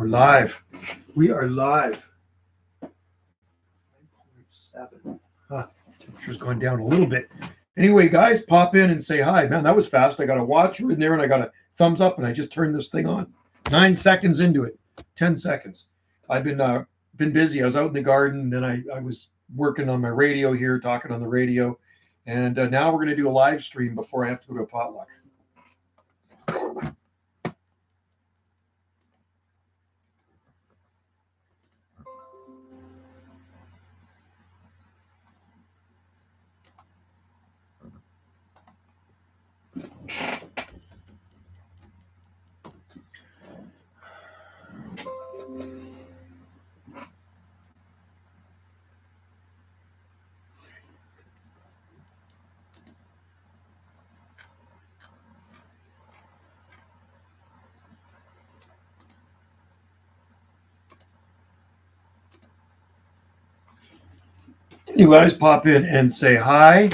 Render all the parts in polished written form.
We're live. We are live. 9.7. Temperature's gone down a little bit. Anyway, guys, pop in and say hi. Man, that was fast. I got a watcher in there and I got a thumbs up and I just turned this thing on. 9 seconds into it. 10 seconds. I've been busy. I was out in the garden, and then I was working on my radio here, talking on the radio. And now we're going to do a live stream before I have to go to a potluck. You guys pop in and say hi.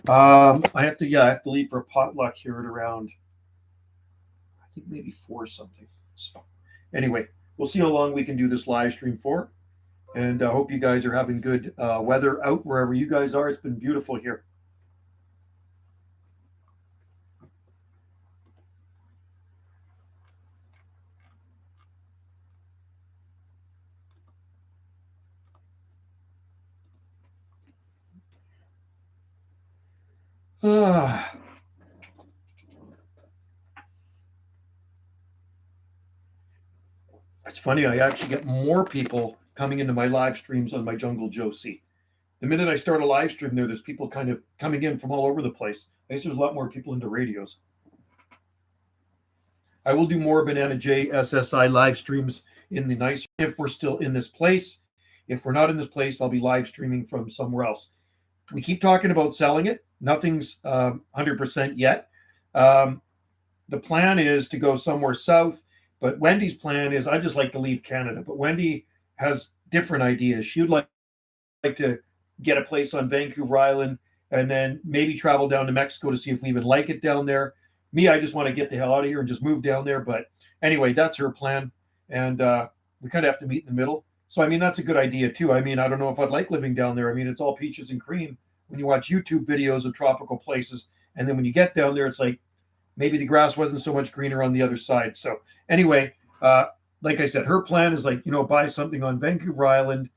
I have to leave for a potluck here at around, I think maybe 4 something. So anyway, we'll see how long we can do this live stream for. And I hope you guys are having good weather out wherever you guys are. It's been beautiful here. It's funny, I actually get more people coming into my live streams on my Jungle Joe C. The minute I start a live stream there's people kind of coming in from all over the place. I guess there's a lot more people into radios. I will do more Banana J SSI live streams in the nice if we're still in this place. If we're not in this place, I'll be live streaming from somewhere else. We keep talking about selling it. Nothing's 100% yet. The plan is to go somewhere south, but Wendy's plan is I just like to leave Canada. But Wendy has different ideas. She would like to get a place on Vancouver Island and then maybe travel down to Mexico to see if we even like it down there. Me, I just want to get the hell out of here and just move down there. But anyway, that's her plan. And we kind of have to meet in the middle. So, I mean, that's a good idea, too. I mean, I don't know if I'd like living down there. I mean, it's all peaches and cream when you watch YouTube videos of tropical places. And then when you get down there, it's like maybe the grass wasn't so much greener on the other side. So anyway, like I said, her plan is like, buy something on Vancouver Island,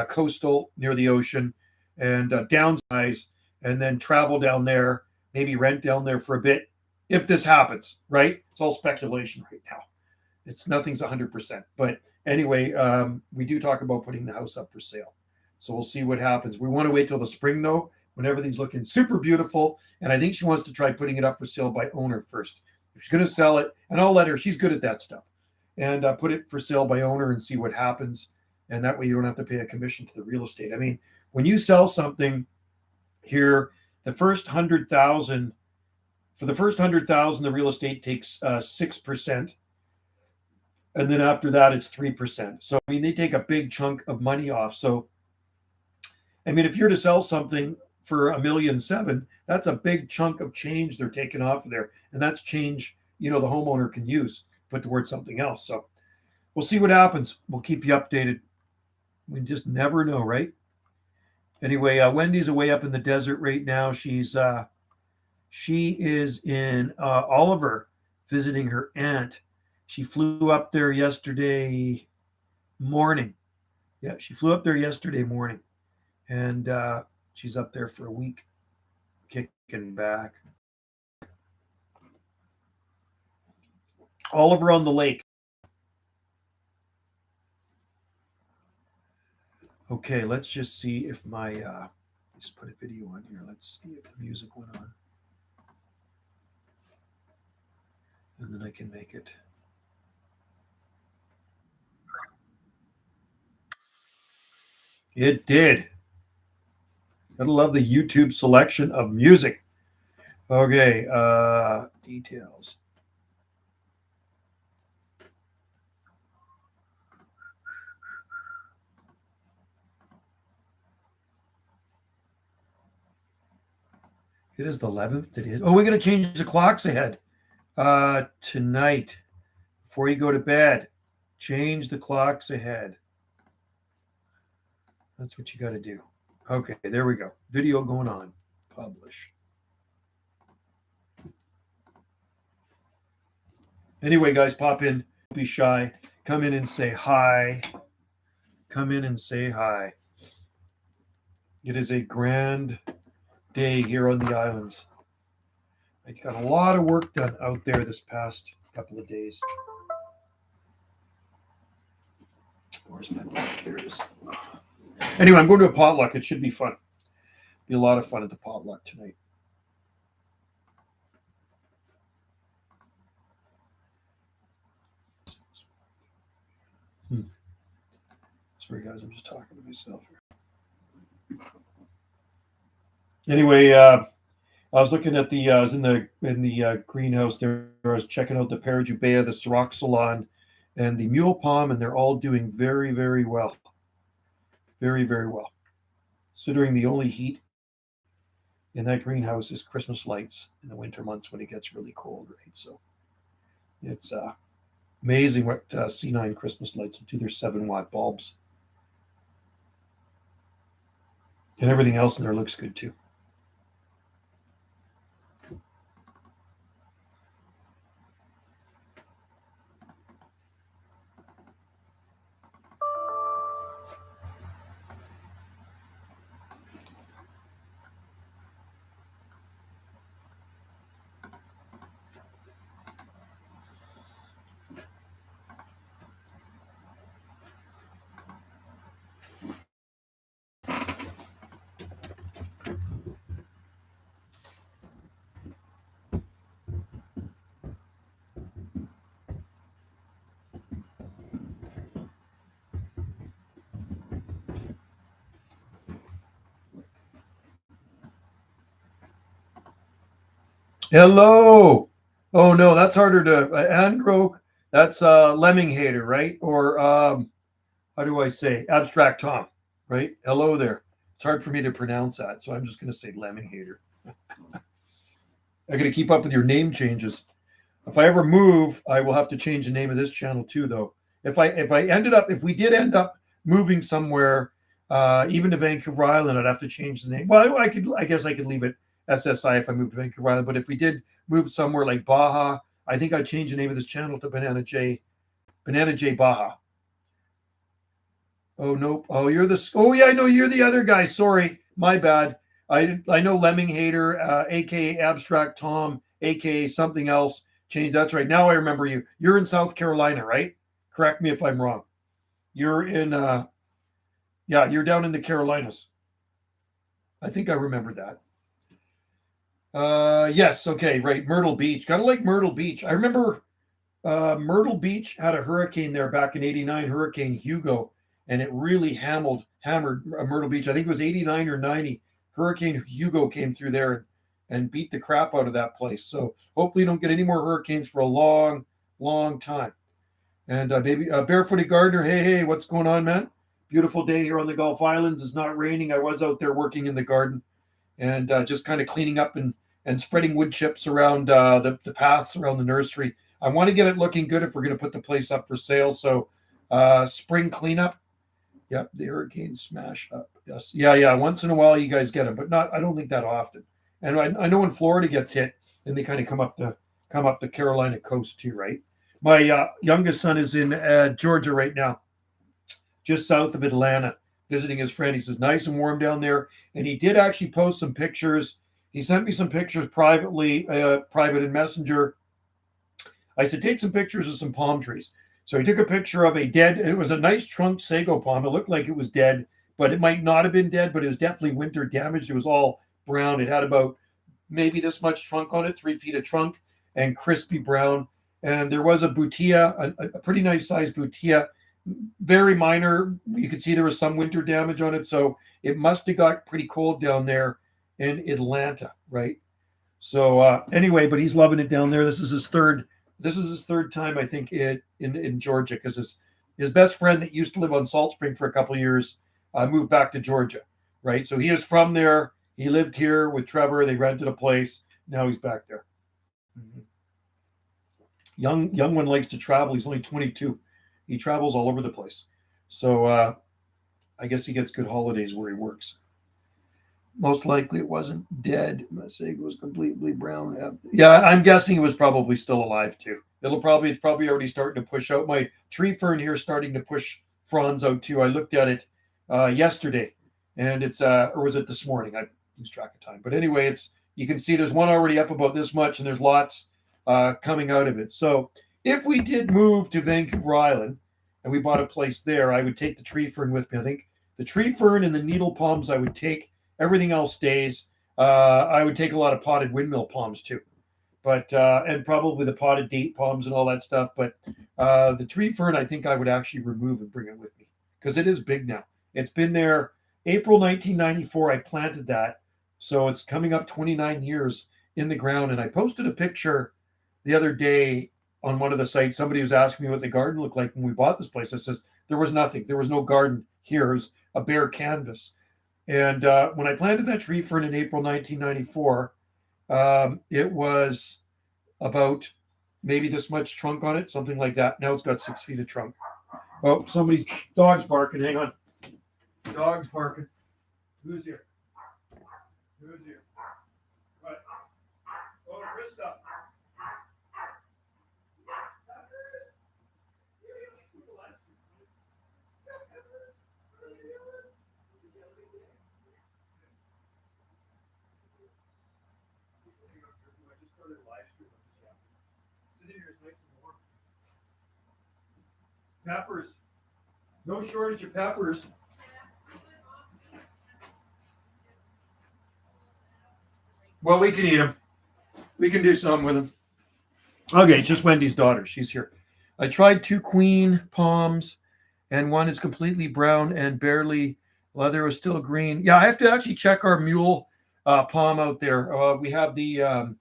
coastal near the ocean, and downsize, and then travel down there, maybe rent down there for a bit. If this happens, right? It's all speculation right now. Nothing's 100%. But anyway, we do talk about putting the house up for sale. So we'll see what happens. We want to wait till the spring, though, when everything's looking super beautiful. And I think she wants to try putting it up for sale by owner first. If she's going to sell it, and I'll let her, she's good at that stuff. And put it for sale by owner and see what happens. And that way you don't have to pay a commission to the real estate. I mean, when you sell something here, the first 100,000, for the first 100,000, the real estate takes 6%. And then after that, it's 3%. So, I mean, they take a big chunk of money off. So, I mean, if you're to sell something for $1.7 million, that's a big chunk of change they're taking off of there. And that's change, the homeowner can use, put towards something else. So we'll see what happens. We'll keep you updated. We just never know, right? Anyway, Wendy's away up in the desert right now. She is in Oliver visiting her aunt. She flew up there yesterday morning. Yeah, she flew up there yesterday morning. And she's up there for a week, kicking back. Oliver on the lake. Okay, let's just see if my, let's put a video on here. Let's see if the music went on. And then I can make it. It did. Gotta love the YouTube selection of music. Okay, details. It is the 11th. It is. Oh, we're going to change the clocks ahead tonight before you go to bed. Change the clocks ahead. That's what you got to do. Okay, there we go. Video going on. Publish. Anyway, guys, pop in. Don't be shy. Come in and say hi. Come in and say hi. It is a grand day here on the islands. I got a lot of work done out there this past couple of days. Where's my book? There it is. Anyway, I'm going to a potluck. It should be fun. Be a lot of fun at the potluck tonight. Sorry, guys. I'm just talking to myself here. Anyway, I was looking at the. I was in the greenhouse there. I was checking out the Parajubea, the Syroxylon, and the mule palm, and they're all doing very, very well. Very, very well. Considering the only heat in that greenhouse is Christmas lights in the winter months when it gets really cold, right? So it's amazing what C9 Christmas lights will do. They're 7-watt bulbs. And everything else in there looks good too. Hello. Oh no, that's harder to Andro. That's Lemming Hater, right? Or how do I say Abstract Tom, right? Hello there. It's hard for me to pronounce that, so I'm just going to say Lemming Hater. I got to keep up with your name changes. If I ever move, I will have to change the name of this channel too, though. If we did end up moving somewhere, even to Vancouver Island, I'd have to change the name. Well, I guess I could leave it SSI if I moved to Vancouver Island. But if we did move somewhere like Baja, I think I'd change the name of this channel to Banana J Baja. Oh nope. Oh, you're the. Oh yeah, I know you're the other guy. Sorry, my bad. I know Lemming Hater, aka Abstract Tom, aka something else. Change. That's right. Now I remember you. You're in South Carolina, right? Correct me if I'm wrong. You're in. Yeah, you're down in the Carolinas. I think I remember that. Yes. Okay. Right. Myrtle Beach. Gotta like Myrtle Beach. I remember Myrtle Beach had a hurricane there back in '89, Hurricane Hugo, and it really hammered Myrtle Beach. I think it was '89 or '90. Hurricane Hugo came through there and beat the crap out of that place. So hopefully you don't get any more hurricanes for a long, long time. And maybe Barefooted Gardener, hey, what's going on, man? Beautiful day here on the Gulf Islands. It's not raining. I was out there working in the garden and just kind of cleaning up and spreading wood chips around the paths around the nursery. I want to get it looking good if we're going to put the place up for sale. So spring cleanup. Yep, the hurricane smash up. Yes. Yeah. Once in a while you guys get them, but I don't think that often. And I know when Florida gets hit, then they kind of come up the Carolina coast too, right? My youngest son is in Georgia right now, just south of Atlanta, visiting his friend. He says, nice and warm down there. And he did actually post some pictures. He sent me some pictures privately, private in Messenger. I said, take some pictures of some palm trees. So he took a picture of it was a nice trunk sago palm. It looked like it was dead, but it might not have been dead, but it was definitely winter damaged. It was all brown. It had about maybe this much trunk on it, 3 feet of trunk, and crispy brown. And there was a butia, a pretty nice sized butia, very minor. You could see there was some winter damage on it. So it must have got pretty cold down there in Atlanta, right? So anyway, but he's loving it down there. This is his third time, I think, in Georgia, because his best friend that used to live on Salt Spring for a couple of years moved back to Georgia, right? So he is from there. He lived here with Trevor. They rented a place. Now he's back there. Mm-hmm. Young one likes to travel. He's only 22. He travels all over the place. So I guess he gets good holidays where he works. Most likely it wasn't dead. Masego was completely brown. Yeah, I'm guessing it was probably still alive too. It's probably already starting to push out. My tree fern here is starting to push fronds out too. I looked at it yesterday, and it's or was it this morning? I lose track of time. But anyway, you can see there's one already up about this much, and there's lots coming out of it. So if we did move to Vancouver Island and we bought a place there, I would take the tree fern with me. I think the tree fern and the needle palms I would take. Everything else stays. I would take a lot of potted windmill palms too, but and probably the potted date palms and all that stuff. But the tree fern, I think I would actually remove and bring it with me because it is big now. It's been there April 1994. I planted that, so it's coming up 29 years in the ground. And I posted a picture the other day on one of the sites. Somebody was asking me what the garden looked like when we bought this place. I says there was nothing. There was no garden here. It was a bare canvas. And when I planted that tree fern in April 1994, it was about maybe this much trunk on it, something like that. Now it's got 6 feet of trunk. Oh, somebody's dog's barking. Hang on. Dog's barking. Who's here? Who's here? What? Oh, Krista. Peppers. No shortage of peppers. Well, we can eat them. We can do something with them. Okay, just Wendy's daughter. She's here. I tried 2 queen palms, and one is completely brown and barely leather is still green. Yeah, I have to actually check our mule palm out there. We have the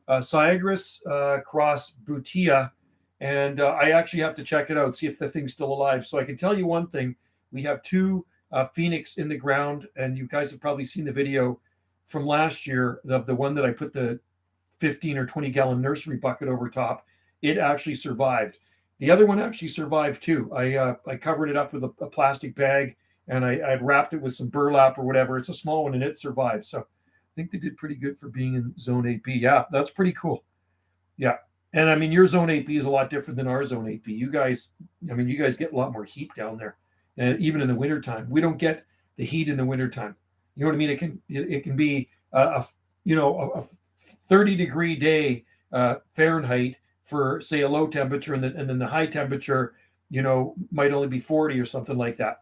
Cyagrus cross Butia, and I actually have to check it out, see if the thing's still alive. So I can tell you one thing. We have 2 Phoenix in the ground, and you guys have probably seen the video from last year, the one that I put the 15 or 20 gallon nursery bucket over top. It actually survived. The other one actually survived too. I covered it up with a plastic bag, and I wrapped it with some burlap or whatever. It's a small one, and it survived. So I think they did pretty good for being in Zone 8B. Yeah, that's pretty cool. Yeah. And I mean, your Zone 8B is a lot different than our Zone 8B. You guys get a lot more heat down there, even in the wintertime. We don't get the heat in the wintertime. You know what I mean? It can be a 30-degree day Fahrenheit for, say, a low temperature, and then the high temperature, might only be 40 or something like that.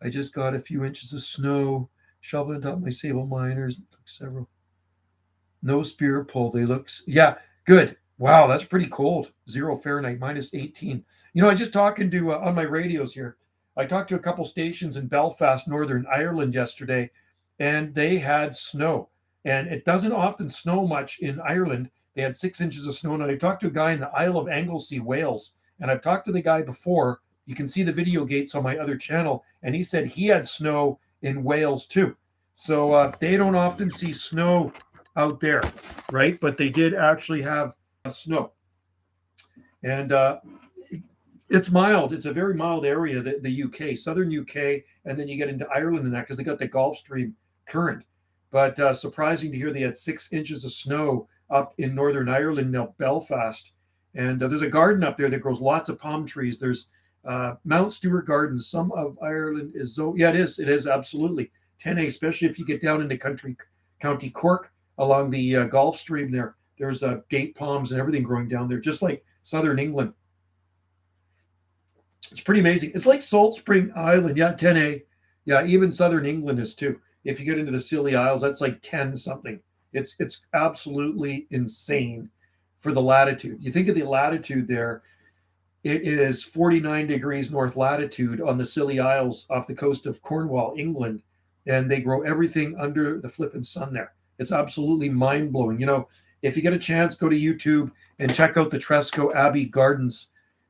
I just got a few inches of snow shoveling up my sable miners. Several. No spear pull. They look, yeah, good. Wow, that's pretty cold. 0 Fahrenheit, minus 18. I just talking to on my radios here. I talked to a couple stations in Belfast, Northern Ireland yesterday, and they had snow. And it doesn't often snow much in Ireland. They had 6 inches of snow. And I talked to a guy in the Isle of Anglesey, Wales. And I've talked to the guy before. You can see the video gates on my other channel. And he said he had snow in Wales too. So they don't often see snow out there, right? But they did actually have snow. And it's mild. It's a very mild area, the UK, southern UK. And then you get into Ireland and that because they got the Gulf Stream current. But surprising to hear they had 6 inches of snow up in Northern Ireland, now Belfast. And there's a garden up there that grows lots of palm trees. There's Mount Stewart Gardens. Some of Ireland is, yeah, it is. It is absolutely 10A, especially if you get down into County Cork along the Gulf Stream there. There's date palms and everything growing down there, just like southern England. It's pretty amazing. It's like Salt Spring Island. Yeah, 10A. Yeah, even southern England is too. If you get into the Scilly Isles, that's like 10 something. It's absolutely insane for the latitude. You think of the latitude there, it is 49 degrees north latitude on the Scilly Isles off the coast of Cornwall, England, and they grow everything under the flipping sun there. It's absolutely mind-blowing. If you get a chance, go to YouTube and check out the Tresco Abbey Gardens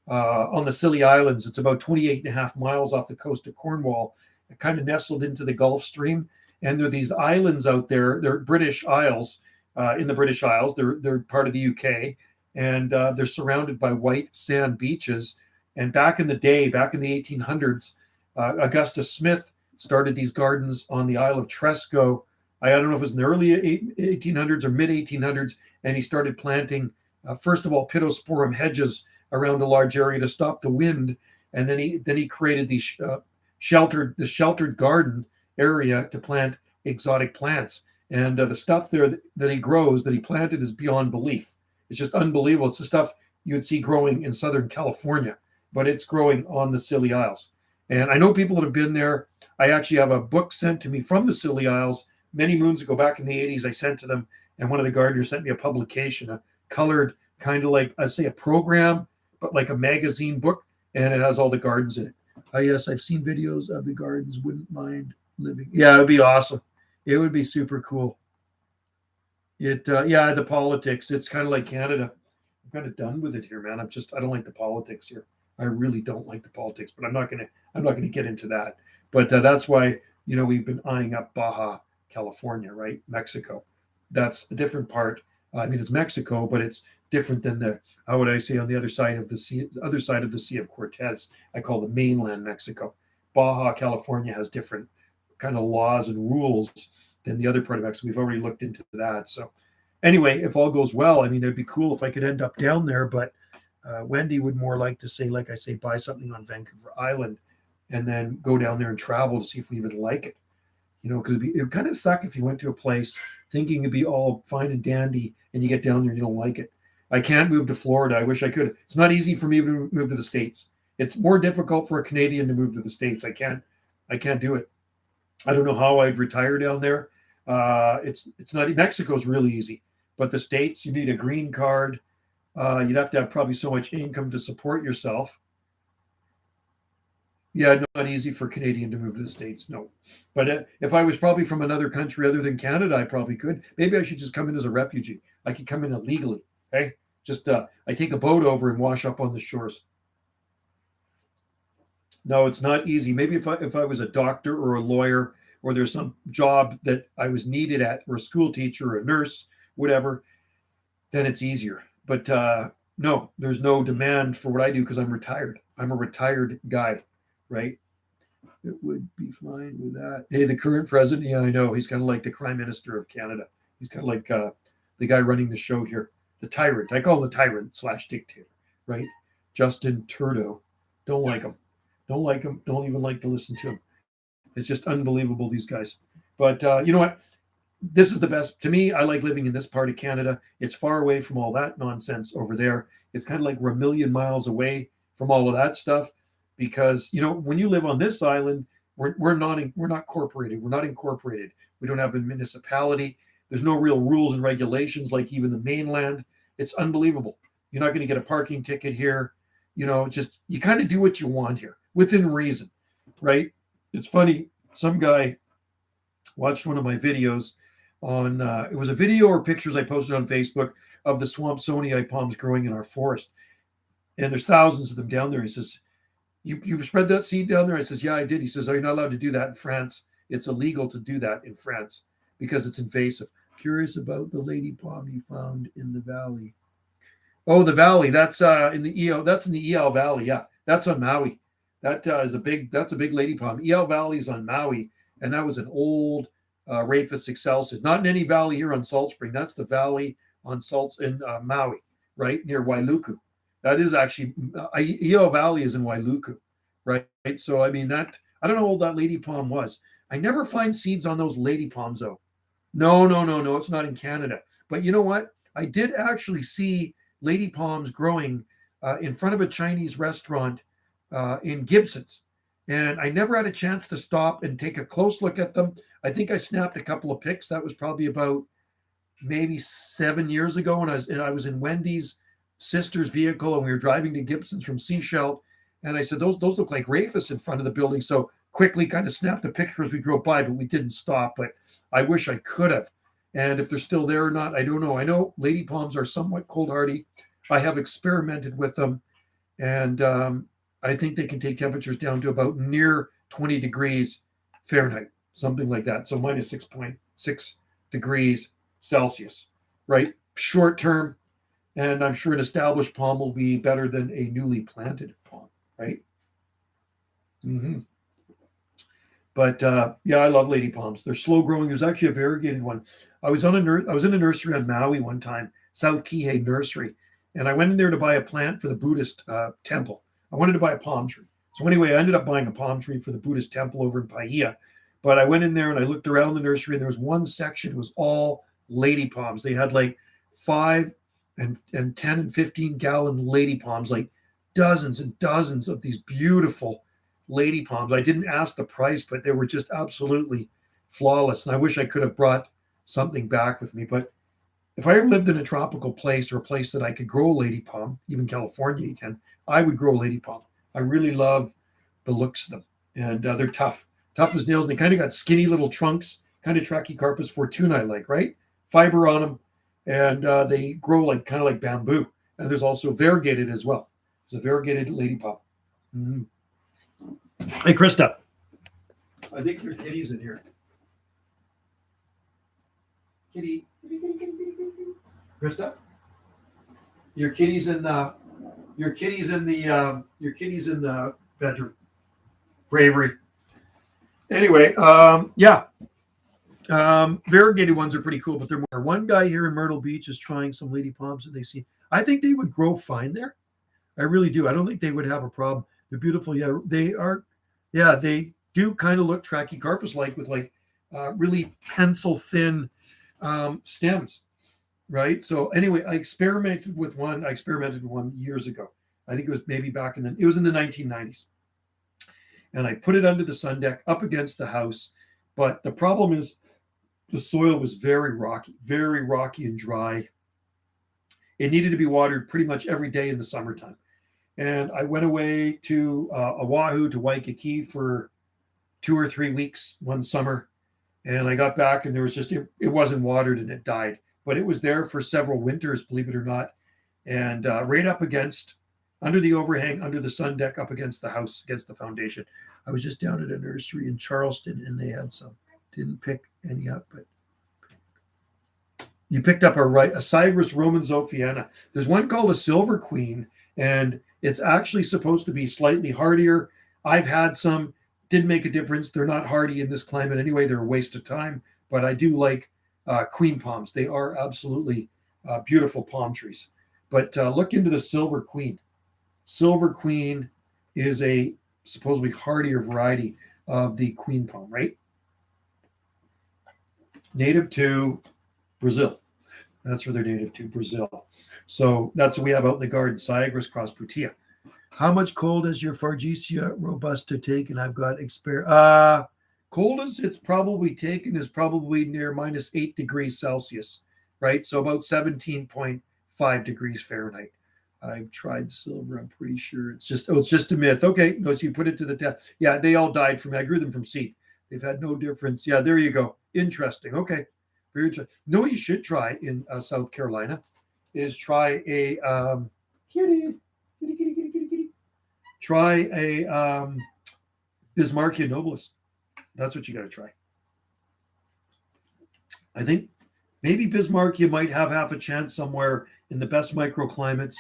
on the Scilly Islands. It's about 28 and a half miles off the coast of Cornwall, kind of nestled into the Gulf Stream. And there are these islands out there. They're British Isles, in the British Isles. They're part of the UK. And they're surrounded by white sand beaches. And back in the day, back in the 1800s, Augustus Smith started these gardens on the Isle of Tresco. I don't know if it was in the early 1800s or mid 1800s, and he started planting, first of all, pittosporum hedges around a large area to stop the wind, and then he created these sheltered garden area to plant exotic plants. And the stuff there that he grows, that he planted, is beyond belief. It's just unbelievable. It's the stuff you would see growing in Southern California, but it's growing on the Scilly Isles. And I know people that have been there. I actually have a book sent to me from the Scilly Isles many moons ago, back in the 80s. I sent to them, and one of the gardeners sent me a publication, a colored, kind of like, I say, a program, but like a magazine book, and it has all the gardens in it. Yes, I've seen videos of the gardens. Wouldn't mind living. Yeah, it would be awesome. It would be super cool. The politics. It's kind of like Canada. I'm kind of done with it here, man. I don't like the politics here. I really don't like the politics, but I'm not gonna get into that. But that's why we've been eyeing up Baja California, right? Mexico. That's a different part. It's Mexico, but it's different than how would I say, on the other side of the Sea of Cortez. I call the mainland Mexico. Baja California has different kind of laws and rules than the other part of Mexico. We've already looked into that. So anyway, if all goes well, it'd be cool if I could end up down there, but Wendy would more like to say, like I say, buy something on Vancouver Island and then go down there and travel to see if we even like it. Because it would kind of suck if you went to a place thinking it'd be all fine and dandy and you get down there and you don't like it. I can't move to Florida. I wish I could. It's not easy for me to move to the States. It's more difficult for a Canadian to move to the States. I can't do it. I don't know how I'd retire down there. It's not. Mexico's really easy, but the States, you need a green card. You'd have to have probably so much income to support yourself. Yeah, not easy for a Canadian to move to the States, no. But if I was probably from another country other than Canada, I probably could. Maybe I should just come in as a refugee. I could come in illegally, okay? Just I take a boat over and wash up on the shores. No, it's not easy. Maybe if I was a doctor or a lawyer, or there's some job that I was needed at, or a school teacher or a nurse, whatever, then it's easier. But no, there's no demand for what I do because I'm retired. I'm a retired guy, right? It would be fine with that. Hey, the current president, yeah, I know. He's kind of like the Prime Minister of Canada. He's kind of like the guy running the show here, the tyrant. I call him the tyrant / dictator, right? Justin Trudeau. Don't like him. Don't like him. Don't even like to listen to him. It's just unbelievable, these guys. But you know what? This is the best. To me, I like living in this part of Canada. It's far away from all that nonsense over there. It's kind of like we're a million miles away from all of that stuff. Because when you live on this island, we're not incorporated. We're not incorporated. We don't have a municipality. There's no real rules and regulations like even the mainland. It's unbelievable. You're not going to get a parking ticket here. Just you kind of do what you want here within reason, right? It's funny. Some guy watched one of my videos on. It was a video or pictures I posted on Facebook of the Swampsonii palms growing in our forest, and there's thousands of them down there. He says, You spread that seed down there? I says, yeah, I did. He says, are you not allowed to do that in France? It's illegal to do that in France because it's invasive. Curious about the lady palm you found in the valley. Oh, the valley. That's in the EL. That's in the EL Valley. Yeah, that's on Maui. That's a big lady palm. EL Valley is on Maui, and that was an old Rapis excelsus. Not in any valley here on Salt Spring. That's the valley on Salts in Maui, right near Wailuku. That is actually EO Valley is in Wailuku, right? So I don't know how old that lady palm was. I never find seeds on those lady palms though. No, it's not in Canada. But you know what? I did actually see lady palms growing in front of a Chinese restaurant in Gibson's, and I never had a chance to stop and take a close look at them. I think I snapped a couple of pics. That was probably about maybe 7 years ago, and I was in Wendy's sister's vehicle, and we were driving to Gibson's from Sechelt, and I said, those look like Rafis in front of the building. So quickly kind of snapped a picture as we drove by, but we didn't stop. But I wish I could have. And if they're still there or not, I don't know. I know lady palms are somewhat cold hardy. I have experimented with them, and I think they can take temperatures down to about near 20 degrees Fahrenheit, something like that. So minus 6.6 degrees Celsius, right? Short term. And I'm sure an established palm will be better than a newly planted palm. right? Mm-hmm. But yeah, I love lady palms. They're slow growing. There's actually a variegated one. I was in a nursery on Maui one time, South Kihei Nursery, and I went in there to buy a plant for the Buddhist temple. I wanted to buy a palm tree. So anyway, I ended up buying a palm tree for the Buddhist temple over in Paia. But I went in there and I looked around the nursery, and there was one section. It was all lady palms. They had like 5 and 10 and 15 gallon lady palms, like dozens and dozens of these beautiful lady palms. I didn't ask the price, but they were just absolutely flawless. And I wish I could have brought something back with me. But if I ever lived in a tropical place or a place that I could grow a lady palm, even California, you can, I would grow a lady palm. I really love the looks of them. And they're tough as nails. And they kind of got skinny little trunks, kind of Trachycarpus fortuna like, right? Fiber on them. And they grow like kind of like bamboo. And there's also variegated as well. There's a variegated lady palm. Mm-hmm. Hey, Krista. I think your kitty's in here. Kitty. Krista? Your kitty's in the bedroom. Bravery. Anyway, yeah. Variegated ones are pretty cool, but they're more. One guy here in Myrtle Beach is trying some lady palms, and I think they would grow fine there. I really do. I don't think they would have a problem. They're beautiful. Yeah, they are. Yeah, they do kind of look Trachycarpus-like with like really pencil thin stems, right? So anyway, I experimented with one years ago. I think it was maybe it was in the 1990s. And I put it under the sun deck up against the house. But the problem is the soil was very rocky and dry. It needed to be watered pretty much every day in the summertime. And I went away to Oahu, to Waikiki for 2 or 3 weeks one summer. And I got back and there was just, it wasn't watered and it died. But it was there for several winters, believe it or not. And right up against, under the overhang, under the sun deck, up against the house, against the foundation. I was just down at a nursery in Charleston and they had some. Didn't pick any up, but you picked up a Cyrus Roman Zophiana. There's one called a Silver Queen, and it's actually supposed to be slightly hardier. I've had some, didn't make a difference. They're not hardy in this climate anyway. They're a waste of time, but I do like queen palms. They are absolutely beautiful palm trees. But look into the Silver Queen. Silver Queen is a supposedly hardier variety of the queen palm, right? Native to Brazil. That's where they're native to, Brazil. So that's what we have out in the garden, Cyagrus crossputia. How much cold is your Fargesia robusta take? And I've got cold as it's probably taken is probably near -8 degrees Celsius, right? So about 17.5 degrees Fahrenheit. I've tried silver. I'm pretty sure it's just a myth. Okay, so you put it to the test. Yeah, they all died from me. I grew them from seed. They've had no difference. Yeah, there you go. Interesting. Okay, very interesting. No, what you should try in South Carolina is try a kitty. Try a Bismarckia nobilis. That's what you got to try. I think maybe Bismarckia might have half a chance somewhere in the best microclimates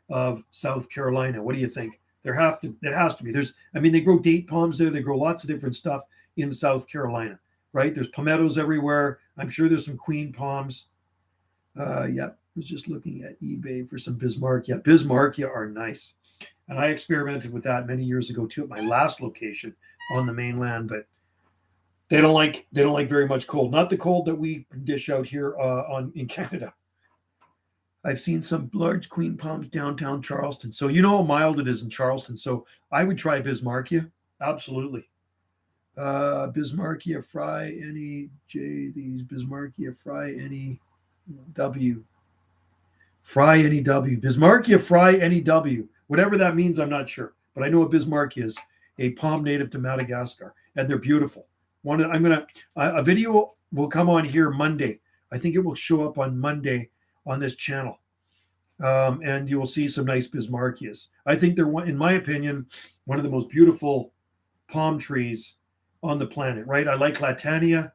of South Carolina. What do you think? There has to be. They grow date palms there. They grow lots of different stuff in South Carolina, right? There's palmettos everywhere. I'm sure there's some queen palms. Yeah, I was just looking at eBay for some Bismarckia. Bismarckia are nice. And I experimented with that many years ago too at my last location on the mainland, but they don't like very much cold. Not the cold that we dish out here in Canada. I've seen some large queen palms downtown Charleston. So you know how mild it is in Charleston. So I would try Bismarckia. Absolutely. Bismarckia fry any J. These Bismarckia fry any W. Fry any W. Bismarckia fry any W. Whatever that means, I'm not sure. But I know what Bismarckia is. A palm native to Madagascar. And they're beautiful. A video will come on here Monday. I think it will show up on Monday on this channel. And you will see some nice Bismarckias. I think they're, in my opinion, one of the most beautiful palm trees on the planet, right? I like Latania,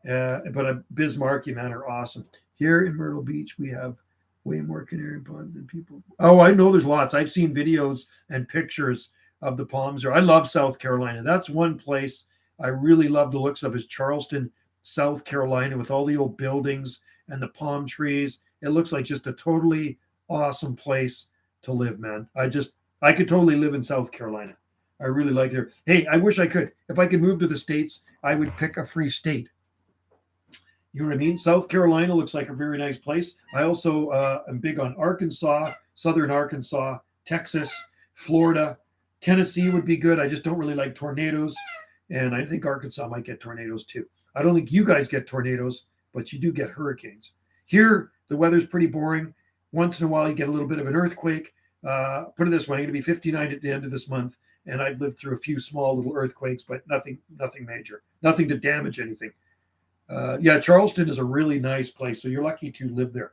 but a Bismarckia, man, are awesome. Here in Myrtle Beach, we have way more canary palms than people. Oh, I know there's lots. I've seen videos and pictures of the palms there. I love South Carolina. That's one place I really love the looks of, is Charleston, South Carolina, with all the old buildings and the palm trees. It looks like just a totally awesome place to live, man. I could totally live in South Carolina. I really like it. Hey, I wish I could. If I could move to the States, I would pick a free state. You know what I mean? South Carolina looks like a very nice place. I also am big on Arkansas, southern Arkansas, Texas, Florida. Tennessee would be good. I just don't really like tornadoes. And I think Arkansas might get tornadoes too. I don't think you guys get tornadoes, but you do get hurricanes. Here, the weather's pretty boring. Once in a while, you get a little bit of an earthquake. Put it this way, I'm going to be 59 at the end of this month, and I've lived through a few small little earthquakes, but nothing major, nothing to damage anything. Yeah, Charleston is a really nice place, so you're lucky to live there.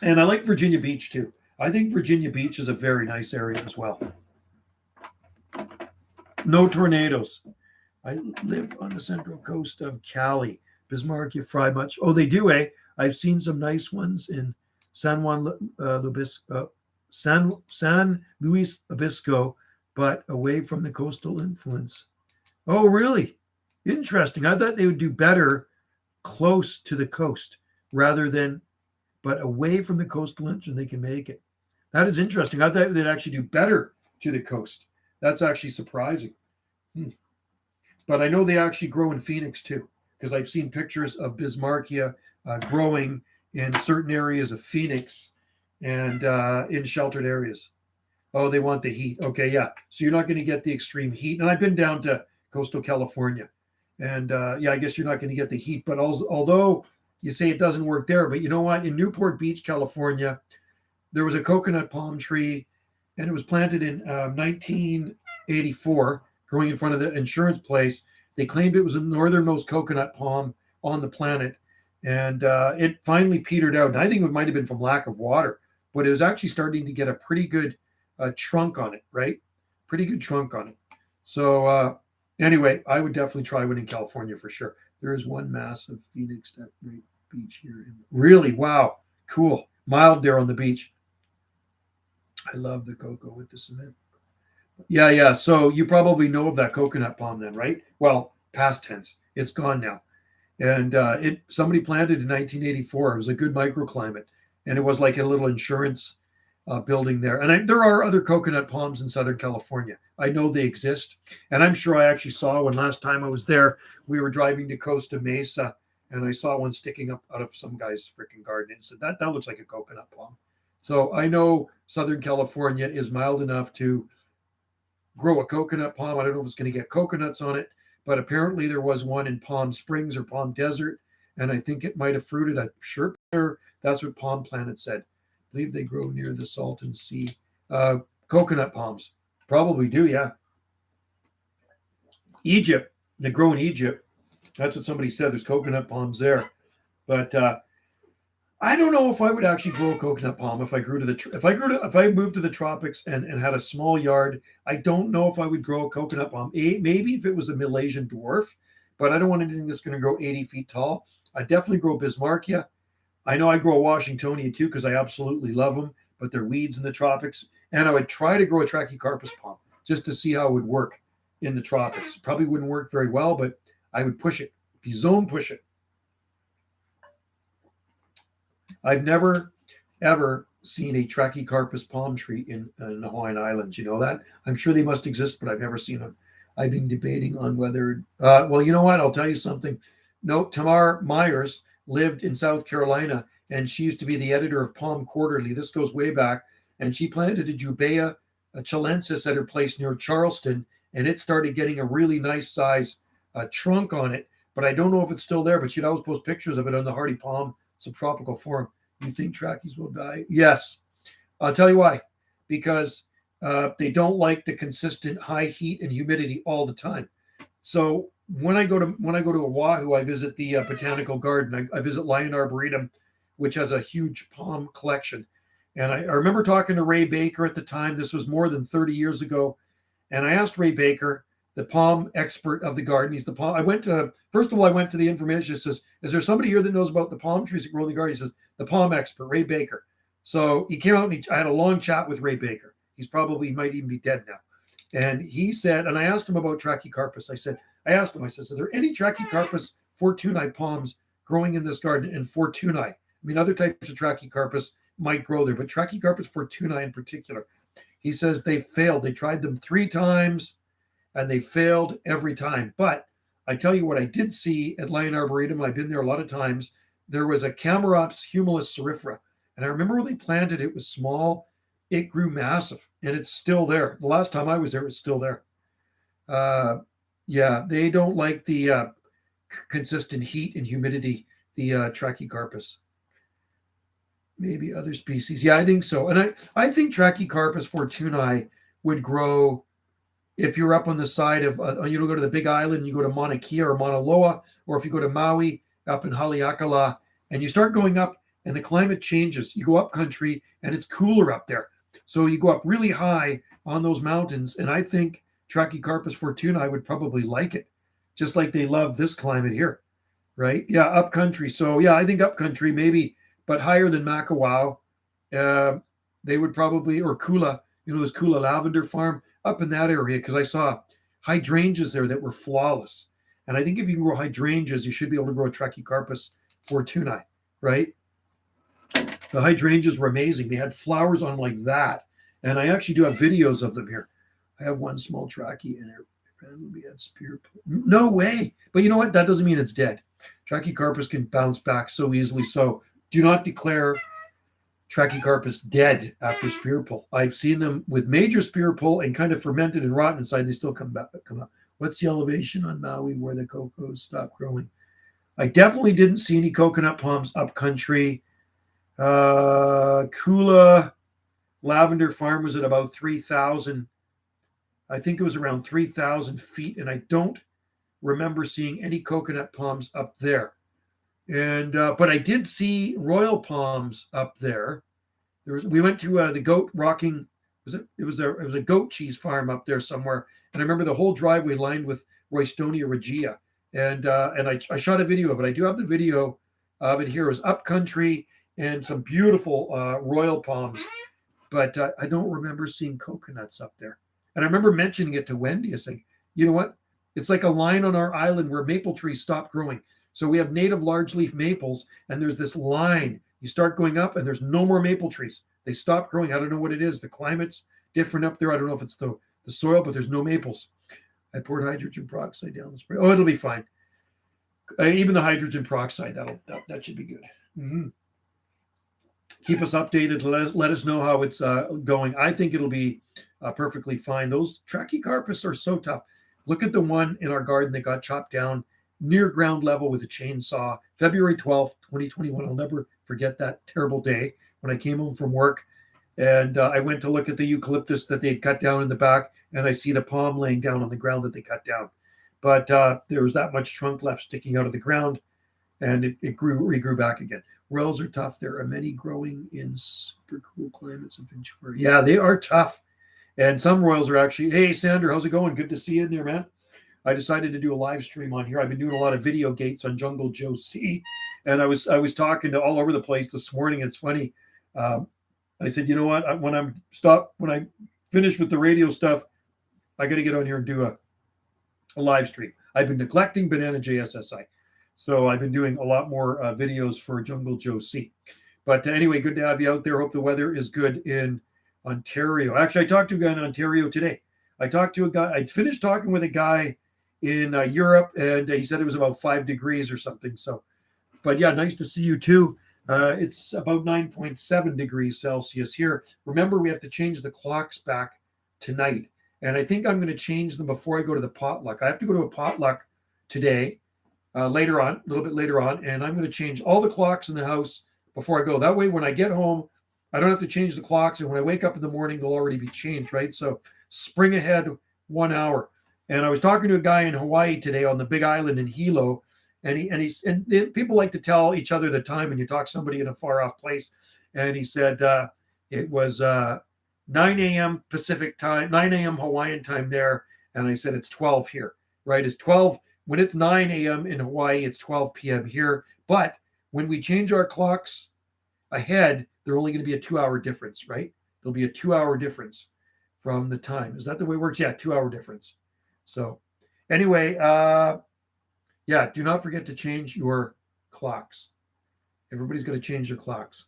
And I like Virginia Beach too. I think Virginia Beach is a very nice area as well. No tornadoes. I live on the central coast of Cali. Bismarck, you fry much? Oh, they do, eh? I've seen some nice ones in San Luis Obispo, but away from the coastal influence. Oh, really? Interesting. I thought they would do better close to the coast rather than, but away from the coastal influence, they can make it. That is interesting. I thought they'd actually do better to the coast. That's actually surprising. But I know they actually grow in Phoenix too, because I've seen pictures of Bismarckia growing in certain areas of Phoenix and in sheltered areas. Oh, they want the heat. Okay, yeah. So you're not going to get the extreme heat. And I've been down to coastal California. And yeah, I guess you're not going to get the heat. But although you say it doesn't work there, but you know what? In Newport Beach, California, there was a coconut palm tree, and it was planted in 1984, growing in front of the insurance place. They claimed it was the northernmost coconut palm on the planet. And it finally petered out. And I think it might have been from lack of water, but it was actually starting to get a pretty good trunk on it, right? Pretty good trunk on it. So anyway, I would definitely try one in California for sure. There is one massive Phoenix at Great Beach here. Really? Wow. Cool. Mild there on the beach. I love the cocoa with the cement. Yeah. So you probably know of that coconut palm then, right? Well, past tense. It's gone now. And somebody planted in 1984. It was a good microclimate. And it was like a little insurance building there. And there are other coconut palms in Southern California. I know they exist. And I'm sure I actually saw one last time I was there. We were driving to Costa Mesa, and I saw one sticking up out of some guy's freaking garden. And said, that looks like a coconut palm. So I know Southern California is mild enough to grow a coconut palm. I don't know if it's going to get coconuts on it, but apparently there was one in Palm Springs or Palm Desert, and I think it might have fruited. I'm sure that's what Palm Planet said. I believe they grow near the Salton Sea. Coconut palms probably do, yeah. Egypt, they grow in Egypt. That's what somebody said. There's coconut palms there, but I don't know if I would actually grow a coconut palm if I moved to the tropics and had a small yard. I don't know if I would grow a coconut palm. Maybe if it was a Malaysian dwarf, but I don't want anything that's going to grow 80 feet tall. I definitely grow Bismarckia. I know I grow Washingtonia too because I absolutely love them, but they're weeds in the tropics. And I would try to grow a Trachycarpus palm just to see how it would work in the tropics. Probably wouldn't work very well, but I would push it. Be zone push it. I've never, ever seen a Trachycarpus palm tree in the Hawaiian Islands. You know that? I'm sure they must exist, but I've never seen them. I've been debating on whether, well, you know what? I'll tell you something. No, Tamar Myers lived in South Carolina, and she used to be the editor of Palm Quarterly. This goes way back. And she planted a Jubea chilensis at her place near Charleston, and it started getting a really nice size trunk on it. But I don't know if it's still there, but she'd always post pictures of it on the Hardy Palm Subtropical Forum. You think trackies will die? Yes. I'll tell you why. Because they don't like the consistent high heat and humidity all the time. So when I go to Oahu, I visit the botanical garden. I visit Lion Arboretum, which has a huge palm collection. And I remember talking to Ray Baker at the time. This was more than 30 years ago. And I asked Ray Baker, the palm expert of the garden. He's the palm. First of all, I went to the information. It says, is there somebody here that knows about the palm trees that grow in the garden? He says, the palm expert, Ray Baker. So he came out and I had a long chat with Ray Baker. He might even be dead now. And he said, and I asked him about Trachycarpus. I asked him, are there any Trachycarpus fortunei palms growing in this garden? And fortunei, I mean, other types of Trachycarpus might grow there, but Trachycarpus fortunei in particular. He says they failed. They tried them 3 times and they failed every time. But I tell you what I did see at Lion Arboretum, I've been there a lot of times, there was a Camerops humulus cerifera. And I remember when they planted it was small, it grew massive, and it's still there. The last time I was there, it's still there. Yeah, they don't like the consistent heat and humidity, the Trachycarpus. Maybe other species. Yeah, I think so. And I think Trachycarpus fortunei would grow if you're up on the side of, you go to the Big Island, you go to Mauna Kea or Mauna Loa, or if you go to Maui, up in Haleakala, and you start going up and the climate changes. You go up country and it's cooler up there. So you go up really high on those mountains, and I think Trachycarpus fortunei would probably like it, just like they love this climate here, right? Yeah, up country. So yeah, I think up country maybe, but higher than Makawao. They would probably, or Kula, this Kula lavender farm, up in that area, because I saw hydrangeas there that were flawless. And I think if you can grow hydrangeas, you should be able to grow Trachycarpus fortunei, right? The hydrangeas were amazing. They had flowers on like that. And I actually do have videos of them here. I have one small trachy in there. We had spear. No way. But you know what? That doesn't mean it's dead. Trachycarpus can bounce back so easily. So do not declare Trachycarpus dead after spear pull. I've seen them with major spear pull and kind of fermented and rotten inside. They still come up. What's the elevation on Maui where the cocos stop growing? I definitely didn't see any coconut palms up country. Kula lavender farm was at about 3,000. I think it was around 3,000 feet, and I don't remember seeing any coconut palms up there. But I did see royal palms up there. We went to the goat rocking. It was a goat cheese farm up there somewhere, and I remember the whole driveway lined with Roystonia regia. And I shot a video of it. I do have the video of it here. It was up country and some beautiful royal palms, but I don't remember seeing coconuts up there. And I remember mentioning it to Wendy. I saying, you know what? It's like a line on our island where maple trees stop growing. So we have native large leaf maples, and there's this line. You start going up, and there's no more maple trees. They stop growing. I don't know what it is. The climate's different up there. I don't know if it's the soil, but there's no maples. I poured hydrogen peroxide down the spray. Oh, it'll be fine. Even the hydrogen peroxide, that should be good. Mm-hmm. Keep us updated. Let us know how it's going. I think it'll be perfectly fine. Those Trachycarpus are so tough. Look at the one in our garden that got chopped down near ground level with a chainsaw, February 12th, 2021. I'll never forget that terrible day when I came home from work, and I went to look at the eucalyptus that they'd cut down in the back, and I see the palm laying down on the ground that they cut down. But there was that much trunk left sticking out of the ground, and it regrew back again. Royals are tough. There are many growing in super cool climates in Ventura. Yeah, they are tough. And some royals are actually, hey, Sander, how's it going? Good to see you in there, man. I decided to do a live stream on here. I've been doing a lot of video gates on Jungle Joe C. And I was talking to all over the place this morning. It's funny. I said, you know what? When I finish with the radio stuff, I got to get on here and do a live stream. I've been neglecting Banana JSSI. So I've been doing a lot more videos for Jungle Joe C. But anyway, good to have you out there. Hope the weather is good in Ontario. Actually, I talked to a guy in Ontario today. I finished talking with a guy in Europe, and he said it was about 5 degrees or something. So, but yeah, nice to see you too. It's about 9.7 degrees Celsius here. Remember, we have to change the clocks back tonight. And I think I'm going to change them before I go to the potluck. I have to go to a potluck today, a little bit later on, and I'm going to change all the clocks in the house before I go. That way, when I get home, I don't have to change the clocks, and when I wake up in the morning, they'll already be changed, right? So spring ahead 1 hour. And I was talking to a guy in Hawaii today on the Big Island in Hilo, and people like to tell each other the time when you talk to somebody in a far off place. And he said it was 9 a.m. Pacific time, 9 a.m. Hawaiian time there. And I said, it's 12 here, right? It's 12. When it's 9 a.m. in Hawaii, it's 12 p.m. here. But when we change our clocks ahead, they're only going to be a 2-hour difference, right? There'll be a 2-hour difference. from the time. Is that the way it works? Yeah, 2 hour difference. So anyway, yeah, do not forget to change your clocks. Everybody's got to change their clocks.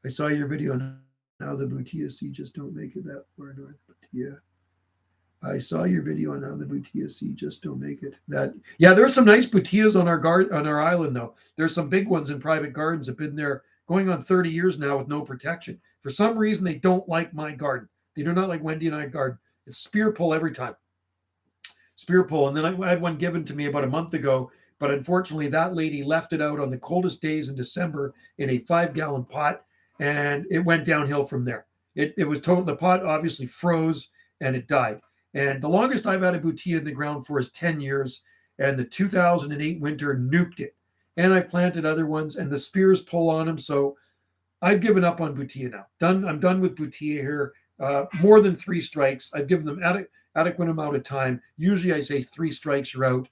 I saw your video on how the Boutia Sea just don't make it that far north. Boutia. I saw your video on how the Boutia Sea just don't make it. That yeah, there are some nice Boutias on our island though. There's some big ones in private gardens have been there going on 30 years now with no protection. For some reason, they don't like my garden. They do not like Wendy and I garden. It's spear pull every time. Spear pull. And then I had one given to me about a month ago, but unfortunately, that lady left it out on the coldest days in December in a 5-gallon pot, and it went downhill from there. It was total. The pot obviously froze and it died. And the longest I've had a Boutia in the ground for is 10 years. And the 2008 winter nuked it. And I've planted other ones, and the spears pull on them. So I've given up on Boutia now. I'm done with Boutia here. More than 3 strikes. I've given them adequate amount of time. Usually I say 3 strikes, you're out.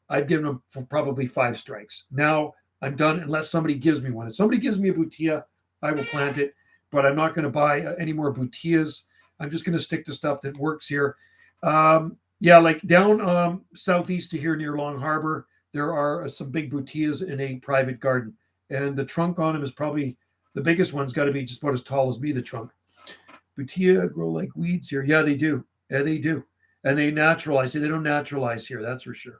I've given them for probably 5 strikes. Now I'm done unless somebody gives me one. If somebody gives me a Boutia, I will plant it. But I'm not going to buy any more Boutias. I'm just going to stick to stuff that works here. Yeah, like down southeast to here near Long Harbor, there are some big Boutias in a private garden. And the trunk on them is probably, the biggest one's got to be just about as tall as me, the trunk. Boutia grow like weeds here. Yeah, they do. Yeah, they do. And they naturalize. They don't naturalize here, that's for sure.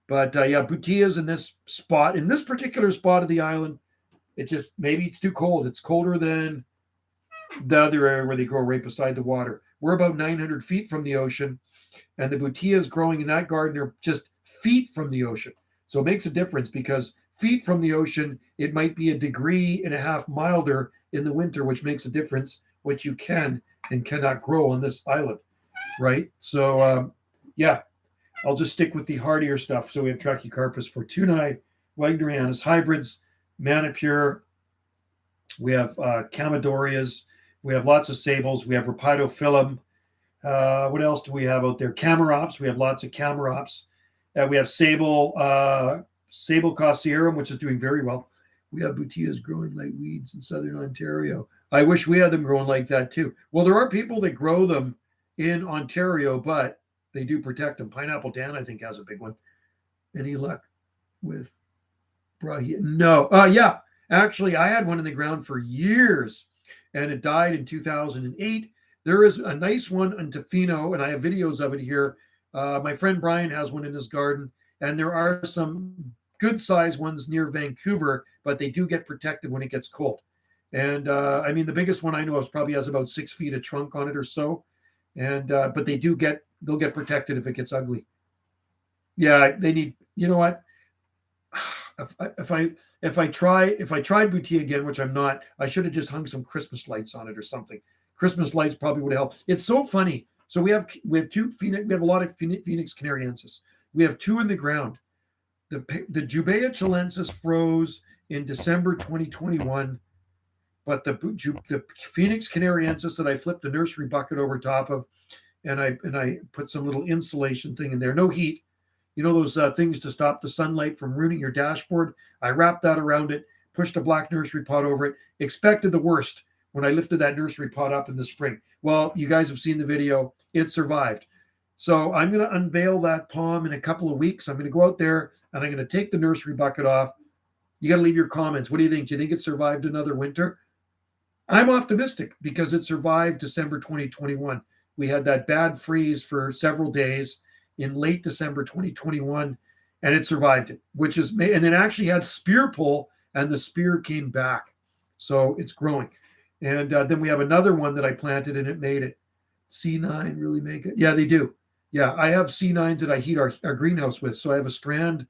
But yeah, Boutias in this spot, in this particular spot of the island, it's just, maybe it's too cold. It's colder than the other area where they grow right beside the water. We're about 900 feet from the ocean, and the Boutias growing in that garden are just feet from the ocean. So it makes a difference because feet from the ocean, it might be 1.5 degrees milder in the winter, which makes a difference, which you can and cannot grow on this island, right? So, yeah, I'll just stick with the hardier stuff. So we have Trachycarpus fortunei, Wagnerianus hybrids, Manipure, we have Camidorias, we have lots of sables, we have Rhipidophyllum. What else do we have out there? Camarops, we have lots of Camarops. We have Sable Cossierum, which is doing very well. We have Boutias growing like weeds in southern Ontario. I wish we had them growing like that too. Well, there are people that grow them in Ontario, but they do protect them. Pineapple Dan, I think, has a big one. Any luck with Brahia? No. Yeah. Actually, I had one in the ground for years, and it died in 2008. There is a nice one in Tofino, and I have videos of it here. My friend Brian has one in his garden, and there are some good-sized ones near Vancouver, but they do get protected when it gets cold. And I mean, the biggest one I know of probably has about 6 feet of trunk on it or so. And but they'll get protected if it gets ugly. Yeah, they need. You know what? If I tried Boutia again, which I'm not, I should have just hung some Christmas lights on it or something. Christmas lights probably would have helped. It's so funny. So we have two Phoenix. We have a lot of Phoenix canariensis. We have 2 in the ground. The Jubea chilensis froze in December 2021, but the Phoenix canariensis that I flipped a nursery bucket over top of, and I put some little insulation thing in there. No heat. You know those things to stop the sunlight from ruining your dashboard? I wrapped that around it, pushed a black nursery pot over it, expected the worst when I lifted that nursery pot up in the spring. Well, you guys have seen the video. It survived. So I'm going to unveil that palm in a couple of weeks. I'm going to go out there and I'm going to take the nursery bucket off. You got to leave your comments. What do you think? Do you think it survived another winter? I'm optimistic because it survived December 2021. We had that bad freeze for several days in late December 2021, and it survived it, and it actually had spear pull, and the spear came back. So it's growing. And then we have another one that I planted, and it made it. C9 really make it? Yeah, they do. Yeah, I have C9s that I heat our greenhouse with. So I have a strand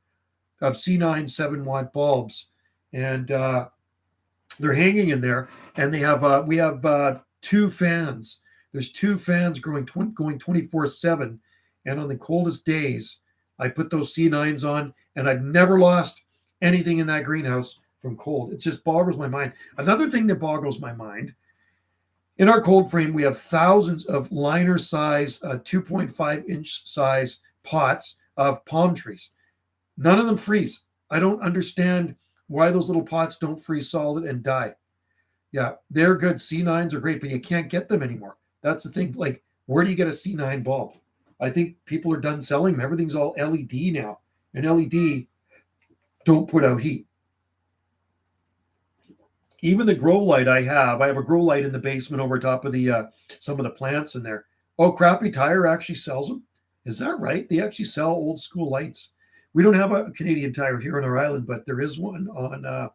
of C9 7-watt bulbs, and they're hanging in there. And we have 2 fans. There's 2 fans going 24/7. And on the coldest days, I put those C9s on, and I've never lost anything in that greenhouse from cold. It just boggles my mind. Another thing that boggles my mind, in our cold frame, we have thousands of liner size, 2.5-inch size pots of palm trees. None of them freeze. I don't understand why those little pots don't freeze solid and die. Yeah, they're good. C9s are great, but you can't get them anymore. That's the thing. Like, where do you get a C9 bulb? I think people are done selling them. Everything's all LED now. And LED don't put out heat. Even the grow light I have a grow light in the basement over top of the some of the plants in there. Oh, Crappy Tire actually sells them. Is that right? They actually sell old school lights. We don't have a Canadian Tire here on our island, but there is one on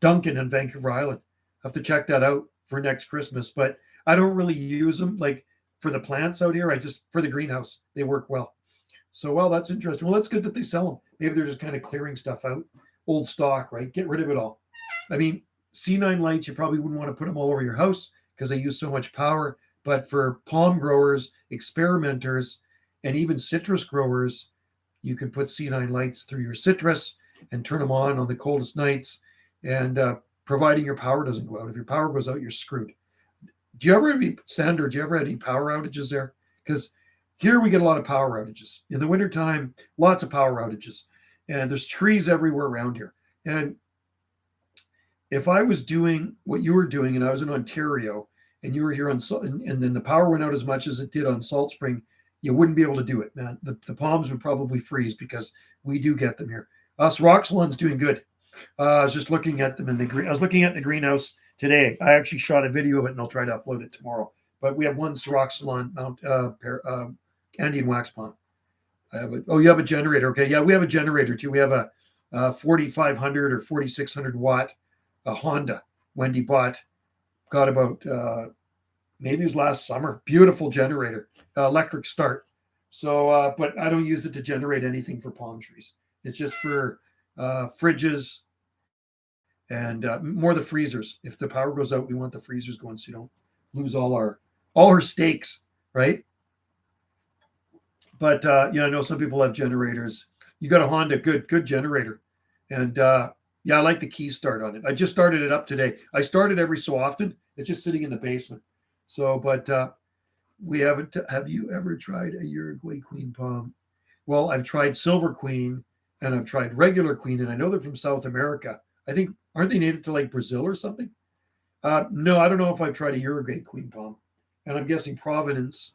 Duncan in Vancouver Island. I have to check that out for next Christmas. But I don't really use them like for the plants out here. I just for the greenhouse. They work well. So well, that's interesting. Well, that's good that they sell them. Maybe they're just kind of clearing stuff out, old stock, right? Get rid of it all. I mean, C9 lights, you probably wouldn't want to put them all over your house because they use so much power. But for palm growers, experimenters, and even citrus growers, you can put C9 lights through your citrus and turn them on the coldest nights. And providing your power doesn't go out. If your power goes out, you're screwed. Do you ever have any power outages there? Because here we get a lot of power outages. In the wintertime, lots of power outages. And there's trees everywhere around here. And if I was doing what you were doing and I was in Ontario and you were here and then the power went out as much as it did on Salt Spring, you wouldn't be able to do it, man. The palms would probably freeze because we do get them here. Roxalon's doing good. I was just looking at them in the green. I was looking at the greenhouse today. I actually shot a video of it and I'll try to upload it tomorrow. But we have one Roxalon Andean wax palm. You have a generator. Okay. Yeah, we have a generator too. We have a 4,500 or 4,600 watt Honda. Wendy got about maybe it was last summer. Beautiful generator, electric start. So, but I don't use it to generate anything for palm trees. It's just for fridges and more the freezers. If the power goes out, we want the freezers going so you don't lose all our steaks, right? But I know some people have generators. You got a Honda, good generator, and I like the key start on it. I just started it up today. I start it every so often. It's just sitting in the basement. So, but we haven't. Have you ever tried a Uruguay Queen palm? Well, I've tried Silver Queen and I've tried regular Queen, and I know they're from South America. I think aren't they native to like Brazil or something? No, I don't know if I've tried a Uruguay Queen palm, and I'm guessing Providence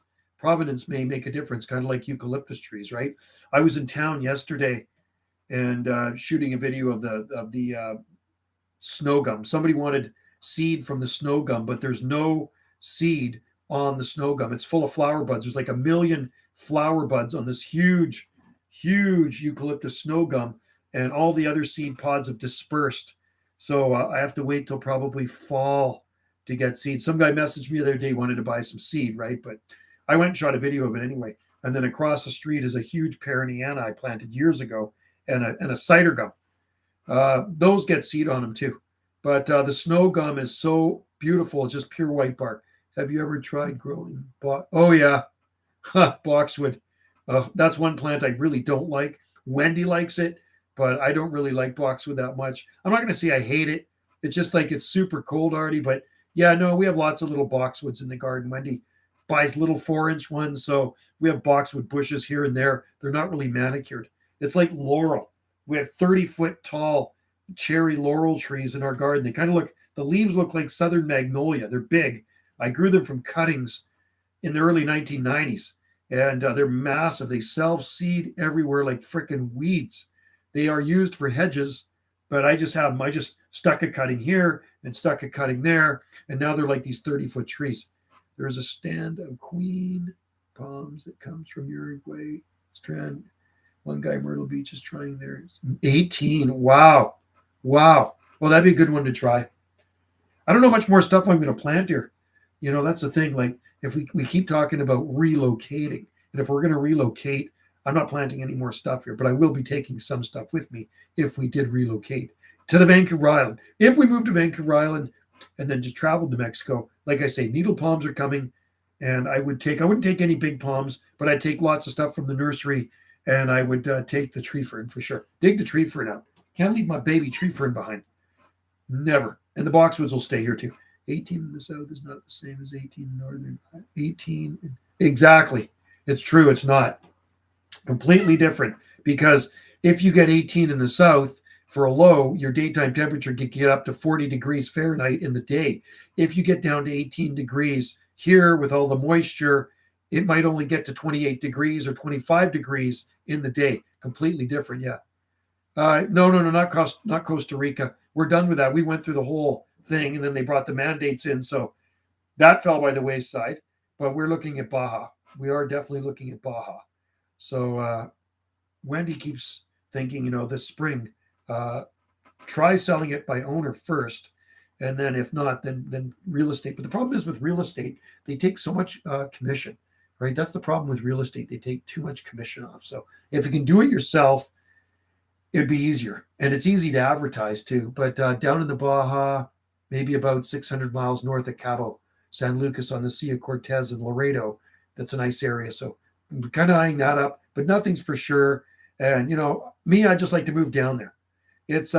may make a difference, kind of like eucalyptus trees, right? I was in town yesterday and shooting a video of the snow gum. Somebody wanted seed from the snow gum, but there's no seed on the snow gum. It's full of flower buds. There's like 1 million flower buds on this huge eucalyptus snow gum, and all the other seed pods have dispersed. So I have to wait till probably fall to get seed. Some guy messaged me the other day, wanted to buy some seed, right? But I went and shot a video of it anyway. And then across the street is a huge Periniana I planted years ago, and a cider gum. Those get seed on them too. But the snow gum is so beautiful. It's just pure white bark. Have you ever tried growing? Oh, yeah. Boxwood. That's one plant I really don't like. Wendy likes it, but I don't really like boxwood that much. I'm not going to say I hate it. It's just like it's super cold already. But yeah, no, we have lots of little boxwoods in the garden. Wendy buys little 4-inch ones. So we have boxwood bushes here and there. They're not really manicured. It's like laurel. We have 30-foot tall cherry laurel trees in our garden. They kind of the leaves look like southern magnolia. They're big. I grew them from cuttings in the early 1990s, and they're massive. They self-seed everywhere like freaking weeds. They are used for hedges, but I just stuck a cutting here and stuck a cutting there, and now they're like these 30-foot trees. There's a stand of queen palms that comes from Uruguay. Strand. One guy, Myrtle Beach, is trying theirs. 18. Wow. Well, that'd be a good one to try. I don't know much more stuff I'm going to plant here. That's the thing. Like, if we keep talking about relocating, and if we're going to relocate, I'm not planting any more stuff here, but I will be taking some stuff with me if we did relocate to the Vancouver Island. If we move to Vancouver Island and then just travel to Mexico, like I say, needle palms are coming, and I wouldn't take any big palms, but I'd take lots of stuff from the nursery, and I would take the tree fern for sure. Dig the tree fern out. Can't leave my baby tree fern behind. Never. And the boxwoods will stay here too. 18 in the south is not the same as 18 in northern. 18. Exactly. It's true. It's not. Completely different. Because if you get 18 in the south for a low, your daytime temperature can get up to 40 degrees Fahrenheit in the day. If you get down to 18 degrees Here, with all the moisture, it might only get to 28 degrees or 25 degrees in the day. Completely different, yeah. No, not Costa Rica. We're done with that. We went through the whole thing, and then they brought the mandates in, so that fell by the wayside. But we're looking at Baja. We are definitely looking at Baja. So Wendy keeps thinking, this spring, try selling it by owner first, and then if not, then real estate. But the problem is with real estate, they take so much commission, right? That's the problem with real estate. They take too much commission off. So if you can do it yourself, it'd be easier, and it's easy to advertise too. But down in the Baja, maybe about 600 miles north of Cabo San Lucas on the Sea of Cortez and Laredo, that's a nice area. So I'm kind of eyeing that up, but nothing's for sure. And me, I just like to move down there. It's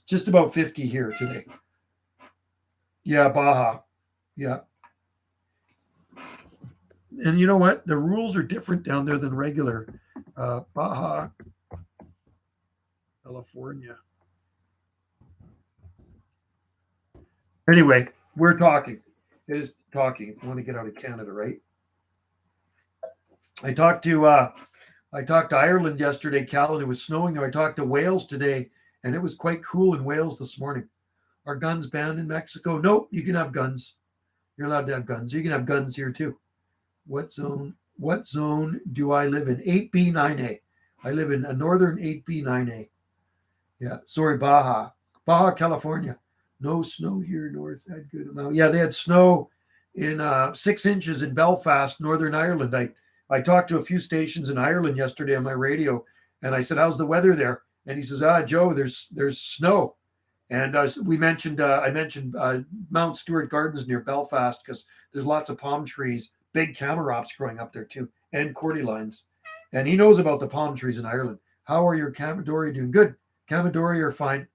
just about 50 here today. Yeah, Baja. Yeah. And you know what? The rules are different down there than regular. Baja California. Anyway, we're talking. It is talking. If you want to get out of Canada, right? I talked to Ireland yesterday, Cal, and it was snowing there. I talked to Wales today, and it was quite cool in Wales this morning. Are guns banned in Mexico? No, you can have guns. You're allowed to have guns. You can have guns here too. What zone do I live in? 8B, 9A. I live in a northern 8B, 9A. Yeah, sorry, Baja, California. No snow here north. Had good amount. Yeah, they had snow in 6 inches in Belfast, Northern Ireland. I talked to a few stations in Ireland yesterday on my radio, and I said, "How's the weather there?" And he says, Joe, there's snow." And I mentioned Mount Stewart Gardens near Belfast because there's lots of palm trees, big camarops growing up there too, and cordylines. And he knows about the palm trees in Ireland. How are your Camadori doing? Good. Camadori are fine.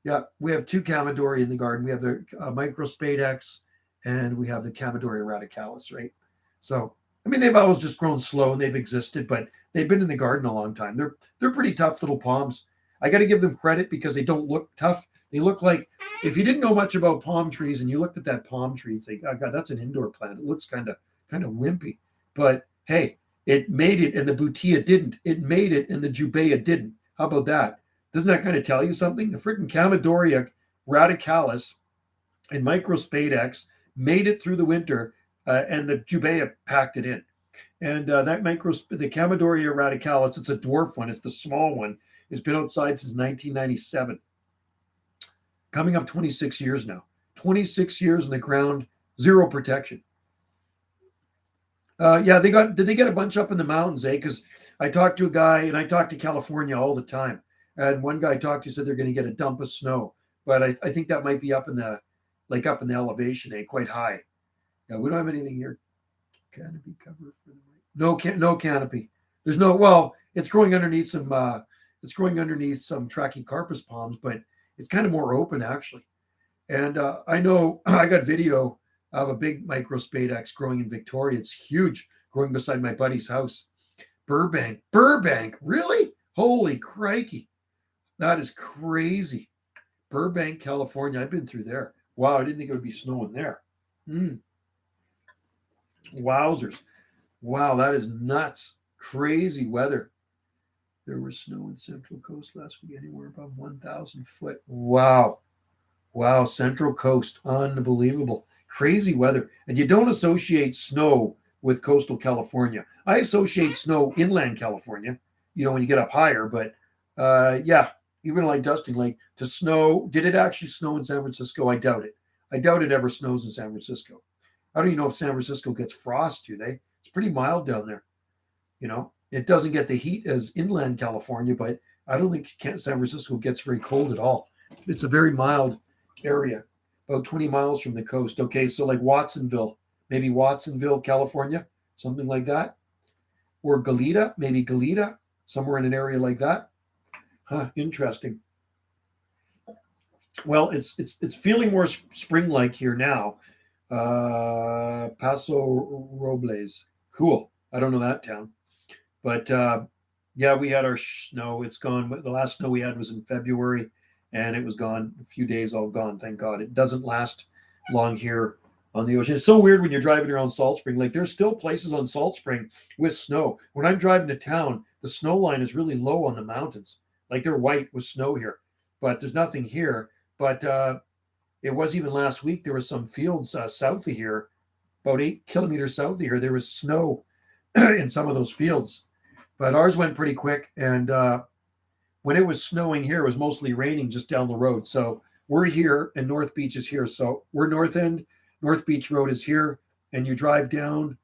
Yeah, we have 2 Camadori in the garden. We have the Microspade X, and we have the Camadori radicalis, right? So, I mean, they've always just grown slow, and they've existed, but they've been in the garden a long time. They're pretty tough little palms. I got to give them credit because they don't look tough. They look like, if you didn't know much about palm trees and you looked at that palm tree, you think, "Oh God, that's an indoor plant. It looks kind of wimpy." But hey, it made it, and the Butia didn't. It made it, and the Jubea didn't. How about that? Doesn't that kind of tell you something? The freaking Camadoria radicalis and Microspade X made it through the winter, and the Jubea packed it in. And the Camadoria radicalis, it's a dwarf one. It's the small one. It's been outside since 1997. Coming up 26 years now. 26 years in the ground, zero protection. Yeah, did they get a bunch up in the mountains, Because I talked to a guy, and I talk to California all the time. And one guy I talked to said they're going to get a dump of snow. But I think that might be up in the elevation, quite high. Yeah, we don't have anything here. Canopy cover for the no canopy. There's no, well, it's growing underneath some Trachycarpus palms, but it's kind of more open actually. And I know I got video of a big Microspade X growing in Victoria. It's huge, growing beside my buddy's house. Burbank, really? Holy crikey. That is crazy. Burbank, California. I've been through there. Wow, I didn't think it would be snowing there. Wowzers. Wow, that is nuts. Crazy weather. There was snow in Central Coast last week, anywhere above 1,000 foot. Wow, Central Coast. Unbelievable. Crazy weather. And you don't associate snow with coastal California. I associate snow inland California, when you get up higher. But yeah, even like Dusting Lake, to snow. Did it actually snow in San Francisco? I doubt it. I doubt it ever snows in San Francisco. I don't even know if San Francisco gets frost, do they? It's pretty mild down there. It doesn't get the heat as inland California, but I don't think San Francisco gets very cold at all. It's a very mild area, about 20 miles from the coast. Okay, so like Watsonville, maybe Watsonville, California, something like that. Or Goleta, maybe Goleta, somewhere in an area like that. Huh, interesting. Well, it's feeling more spring-like here now. Paso Robles. Cool. I don't know that town. But yeah, we had our snow. It's gone. The last snow we had was in February, and it was gone. A few days, all gone. Thank God. It doesn't last long here on the ocean. It's so weird when you're driving around Salt Spring. Like there's still places on Salt Spring with snow. When I'm driving to town, the snow line is really low on the mountains. Like they're white with snow here, but there's nothing here. But it was even last week. There was some fields south of here, about 8 kilometers south of here. There was snow in some of those fields, but ours went pretty quick. And when it was snowing here, it was mostly raining just down the road. So we're here and North Beach is here. So we're North End. North Beach Road is here, and you drive down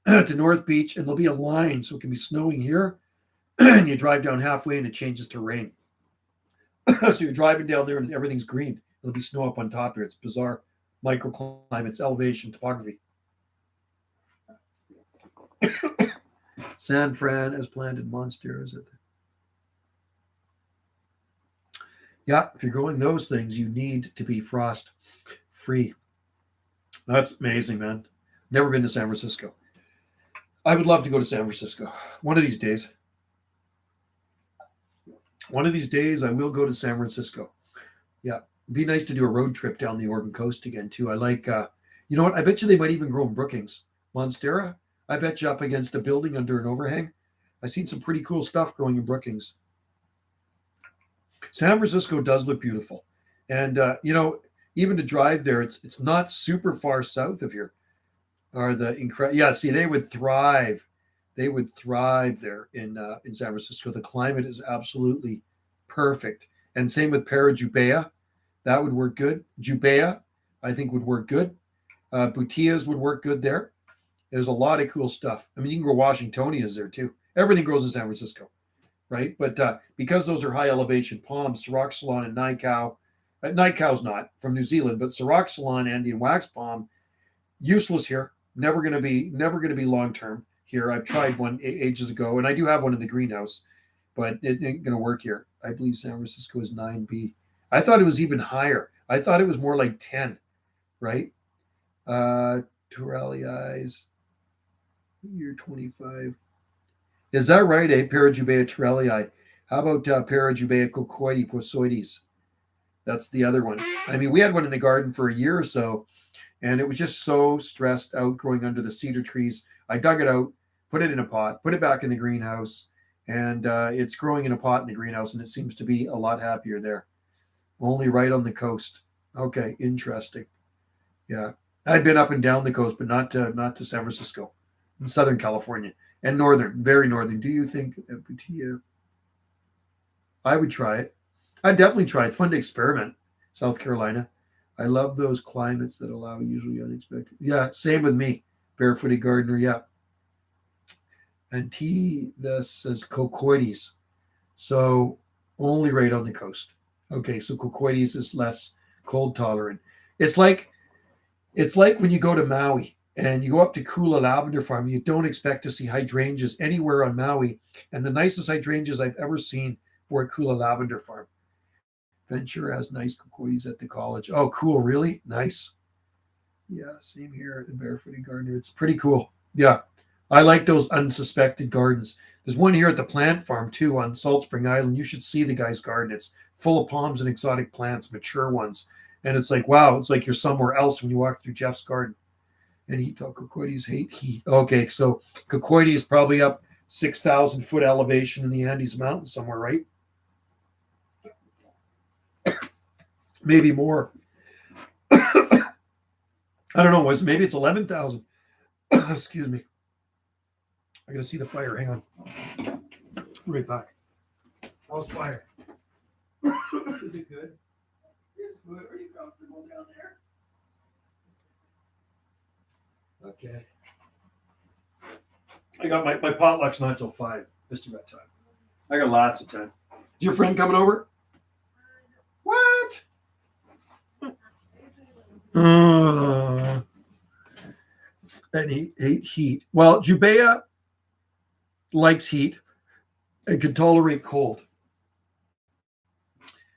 to North Beach, and there'll be a line, so it can be snowing here, and you drive down halfway, and it changes to rain. So you're driving down there, and everything's green. There'll be snow up on top here. It's bizarre microclimates, elevation, topography. San Fran has planted monsters. Yeah, if you're growing those things, you need to be frost free. That's amazing, man. Never been to San Francisco. I would love to go to San Francisco. One of these days. One of these days, I will go to San Francisco. Yeah, it'd be nice to do a road trip down the Oregon coast again, too. I like, you know what? I bet you they might even grow in Brookings. Monstera, I bet you up against a building under an overhang. I've seen some pretty cool stuff growing in Brookings. San Francisco does look beautiful. And, you know, even to drive there, it's not super far south of here. Are the yeah? See, they would thrive. They would thrive there in San Francisco. The climate is absolutely perfect, and same with Para-Jubea. That would work good. Jubea, I think, would work good. Butias would work good there. There's a lot of cool stuff. I mean, you can grow Washingtonias there too. Everything grows in San Francisco, right? But because those are high elevation palms, Siroxylon and Nightcow. Nightcow's not from New Zealand, but Siroxylon, Andean wax palm, useless here. Never going to be long term here. I've tried one ages ago, and I do have one in the greenhouse, but it ain't going to work here. I believe San Francisco is 9B. I thought it was even higher. I thought it was more like 10, right? Torellii, year 25. Is that right? Para-Jubea Torellii. How about Para-Jubea coccoides? That's the other one. I mean, we had one in the garden for a year or so, and it was just so stressed out growing under the cedar trees. I dug it out, put it in a pot, put it back in the greenhouse, and it's growing in a pot in the greenhouse, and it seems to be a lot happier there. Only right on the coast. Okay, interesting. Yeah, I'd been up and down the coast, but not to San Francisco, in Southern California, and northern, very northern. Do you think I would try it? I'd definitely try it. It's fun to experiment. South Carolina. I love those climates that allow usually unexpected. Yeah, same with me. Barefooted gardener, yeah. And this says coccoides. So only right on the coast. Okay, so coccoides is less cold tolerant. It's like when you go to Maui and you go up to Kula Lavender Farm, you don't expect to see hydrangeas anywhere on Maui. And the nicest hydrangeas I've ever seen were at Kula Lavender Farm. Ventura has nice coccoides at the college. Oh, cool. Really? Nice. Yeah, same here at the Barefooted Gardener. It's pretty cool. Yeah, I like those unsuspected gardens. There's one here at the plant farm, too, on Salt Spring Island. You should see the guy's garden. It's full of palms and exotic plants, mature ones. And it's like, wow, it's like you're somewhere else when you walk through Jeff's garden. And he thought coccoides hate heat. Okay, so coccoides is probably up 6,000 foot elevation in the Andes Mountains somewhere, right? Maybe more. I don't know. Maybe it's 11,000. Excuse me. I gotta see the fire. Hang on. Right back. How's fire? Is it good? It's good. Are you comfortable down there? Okay. I got my potluck's not till 5. Just about time. I got lots of time. Is your friend coming over? What? And he hate heat. Well, Jubea likes heat and can tolerate cold.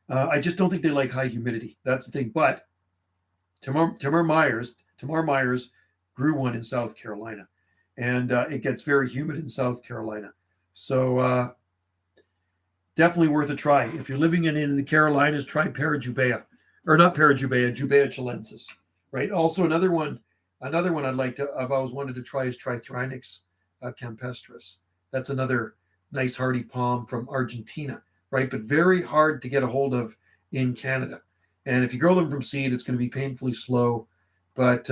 I just don't think they like high humidity. That's the thing. But Tamar Myers grew one in South Carolina, and it gets very humid in South Carolina. So definitely worth a try. If you're living in the Carolinas, try Para-Jubea. Or not Para-Jubea, Jubea chilensis, right? Also another one Another one I've always wanted to try is Trithrinax campestris. That's another nice hardy palm from Argentina, right? But very hard to get a hold of in Canada. And if you grow them from seed, it's going to be painfully slow. But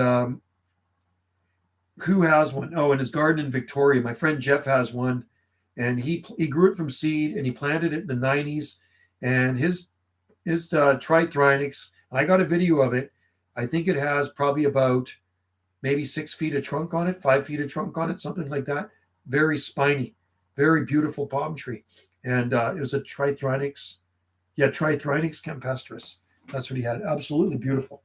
who has one? Oh, in his garden in Victoria, my friend Jeff has one, and he grew it from seed and he planted it in the 90s. And his Trithrinax, I got a video of it. I think it has probably about maybe 6 feet of trunk on it, 5 feet of trunk on it, something like that. Very spiny, very beautiful palm tree. And it was a Trithrinax, Trithrinax campestris. That's what he had. Absolutely beautiful.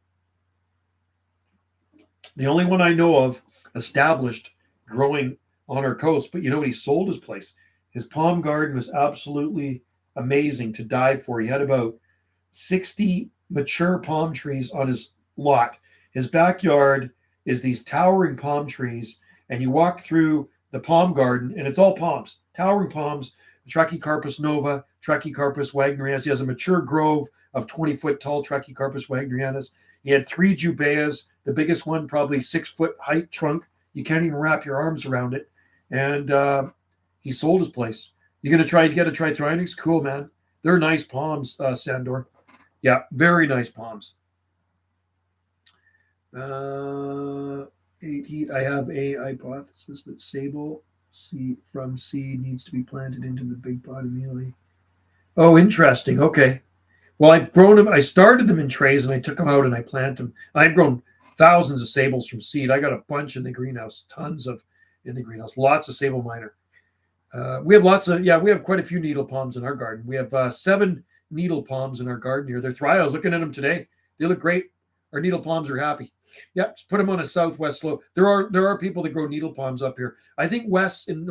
The only one I know of established growing on our coast, but you know what? He sold his place. His palm garden was absolutely amazing to die for. He had about 60 mature palm trees on his lot. His backyard is these towering palm trees, and you walk through the palm garden, and it's all palms, towering palms, Trachycarpus nova, Trachycarpus wagnerianus. He has a mature grove of 20-foot tall Trachycarpus wagnerianus. He had 3 jubaeas, the biggest one probably 6-foot height trunk. You can't even wrap your arms around it. And he sold his place. You going to try to get a Trithrinax? Cool, man. They're nice palms, Sandor. Yeah, very nice palms. 8 heat. I have a hypothesis that sable from seed needs to be planted into the big pot immediately. Oh, interesting. Okay. Well, I've grown them. I started them in trays and I took them out and I planted them. I've grown thousands of sables from seed. I got a bunch in the greenhouse, tons of in the greenhouse, lots of sable minor. We have quite a few needle palms in our garden. We have 7 needle palms in our garden here. They're thriving. I was looking at them today. They look great. Our needle palms are happy. Yeah, just put them on a southwest slope. There are people that grow needle palms up here. I think Wes in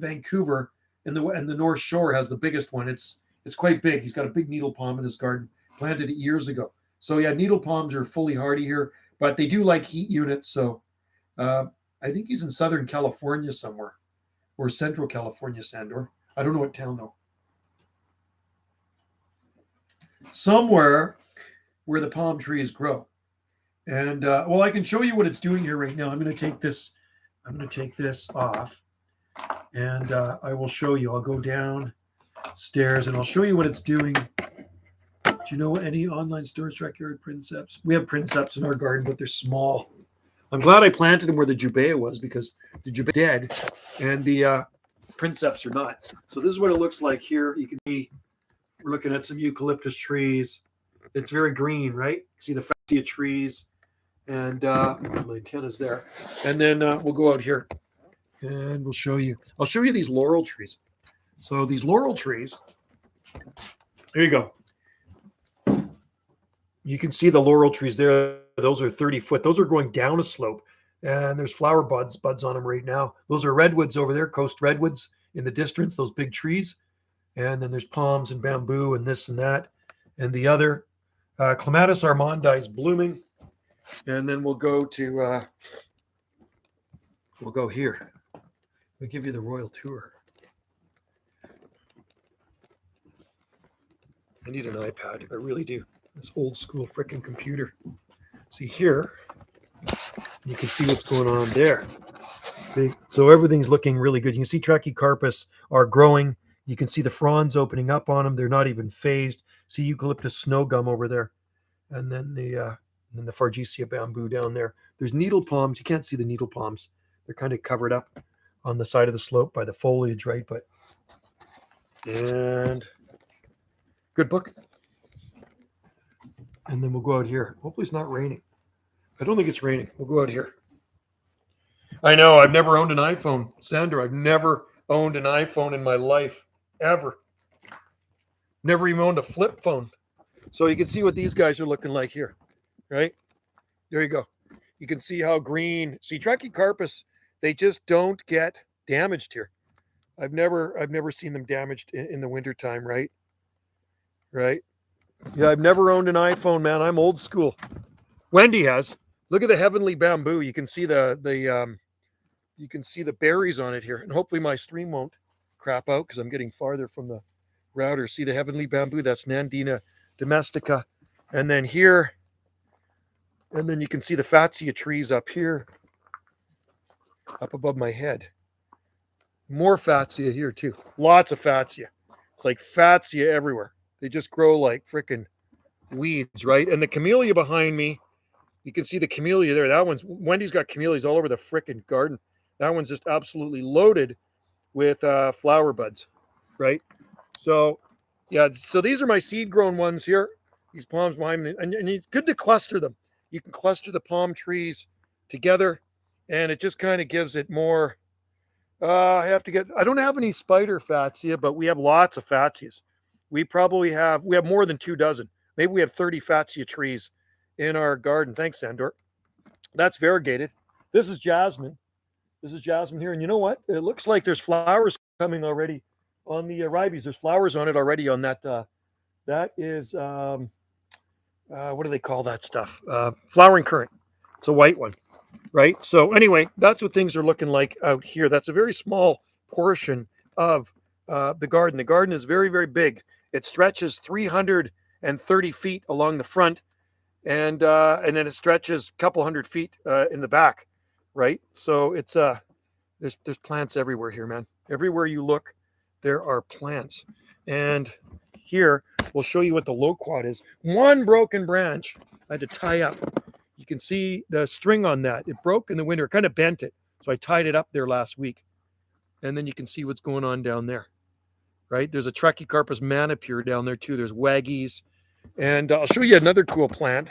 Vancouver in the North Shore has the biggest one. It's quite big. He's got a big needle palm in his garden. Planted it years ago. So yeah, needle palms are fully hardy here, but they do like heat units. So I think he's in Southern California somewhere, or Central California, Sandor. I don't know what town though. Somewhere where the palm trees grow. And I can show you what it's doing here right now. I'm going to take this off, and I will show you. I'll go downstairs and I'll show you what it's doing. Do you know any online storage backyard princeps? We have princeps in our garden, but they're small. I'm glad I planted them where the jubea was, because the jubea is dead and the princeps are not. So this is what it looks like here. You can see we're looking at some eucalyptus trees. It's very green, right? See the fascia trees, and my antenna's there. And then we'll go out here and we'll show you. I'll show you these laurel trees. So these laurel trees, there you go. You can see the laurel trees there. Those are 30 foot. Those are going down a slope, and there's flower buds on them right now. Those are redwoods over there, coast redwoods in the distance, those big trees. And then there's palms and bamboo and this and that. And the other, Clematis armandi is blooming. And then we'll go here. We'll give you the royal tour. I need an iPad. I really do. This old school freaking computer. See here, you can see what's going on there. See, so everything's looking really good. You can see Trachycarpus are growing. You can see the fronds opening up on them. They're not even phased. See eucalyptus snow gum over there, and then the Fargesia bamboo down there. There's needle palms. You can't see the needle palms. They're kind of covered up on the side of the slope by the foliage, right? And good book. And then we'll go out here. Hopefully it's not raining. I don't think it's raining. We'll go out here. I know, I've never owned an iPhone. Sandra, I've never owned an iPhone in my life, ever. Never even owned a flip phone. So you can see what these guys are looking like here, right? There you go. You can see how green. See, Trachycarpus, they just don't get damaged here. I've never seen them damaged in the wintertime, right? Right? Yeah, I've never owned an iPhone, man. I'm old school. Wendy has. Look at the heavenly bamboo. You can see the berries on it here. And hopefully my stream won't crap out because I'm getting farther from the router. See the heavenly bamboo? That's Nandina domestica. And then here, And then you can see the fatsia trees up here, up above my head. More fatsia here too. Lots of fatsia. It's like fatsia everywhere. They just grow like freaking weeds, right? And the camellia behind me, you can see the camellia there. That one's Wendy's got camellias all over the freaking garden. That one's just absolutely loaded with flower buds, right? So, yeah. So these are my seed-grown ones here. These palms behind me, and it's good to cluster them. You can cluster the palm trees together, and it just kind of gives it more. I don't have any spider fatsia, but we have lots of fatsias. We have more than 2 dozen. Maybe we have 30 fatsia trees in our garden. Thanks, Sandor. That's variegated. This is jasmine. This is jasmine here. And you know what? It looks like there's flowers coming already on the ribes. There's flowers on it already on that. That is, what do they call that stuff? Flowering currant. It's a white one, right? So anyway, that's what things are looking like out here. That's a very small portion of the garden. The garden is very, very big. It stretches 330 feet along the front, and then it stretches a couple hundred feet in the back, right? So it's there's plants everywhere here, man. Everywhere you look, there are plants. And here we'll show you what the loquat is. One broken branch I had to tie up. You can see the string on that. It broke in the winter, kind of bent it. So I tied it up there last week. And then you can see what's going on down there, right? There's a Trachycarpus manipure down there too. There's waggies. And I'll show you another cool plant.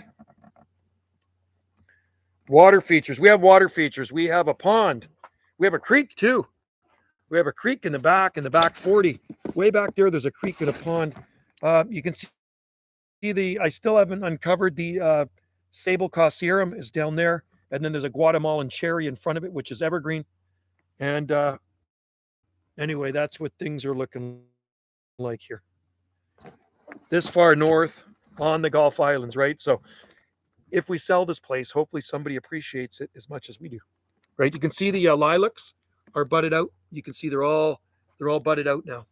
Water features. We have water features. We have a pond. We have a creek too. We have a creek in the back 40. Way back there, there's a creek and a pond. You can see I still haven't uncovered the Sable Cosserum is down there. And then there's a Guatemalan cherry in front of it, which is evergreen. And anyway, that's what things are looking like here. This far north on the Gulf Islands, right? So if we sell this place, hopefully somebody appreciates it as much as we do, right? You can see the lilacs are budded out. You can see they're all budded out now.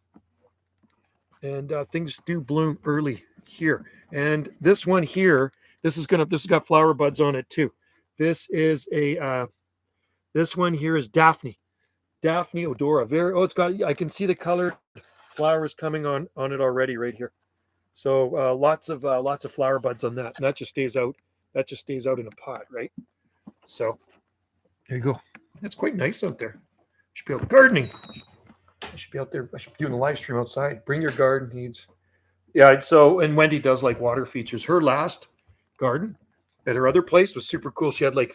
And things do bloom early here. And this one here, this has got flower buds on it too. This one here is Daphne odora. I can see the colored flowers coming on it already right here. So lots of flower buds on that. And that just stays out in a pot, right? So there you go. It's quite nice out there. Should be out gardening. I should be out there. I should be doing a live stream outside. Bring your garden needs. Yeah. So, and Wendy does like water features. Her last garden at her other place was super cool. She had like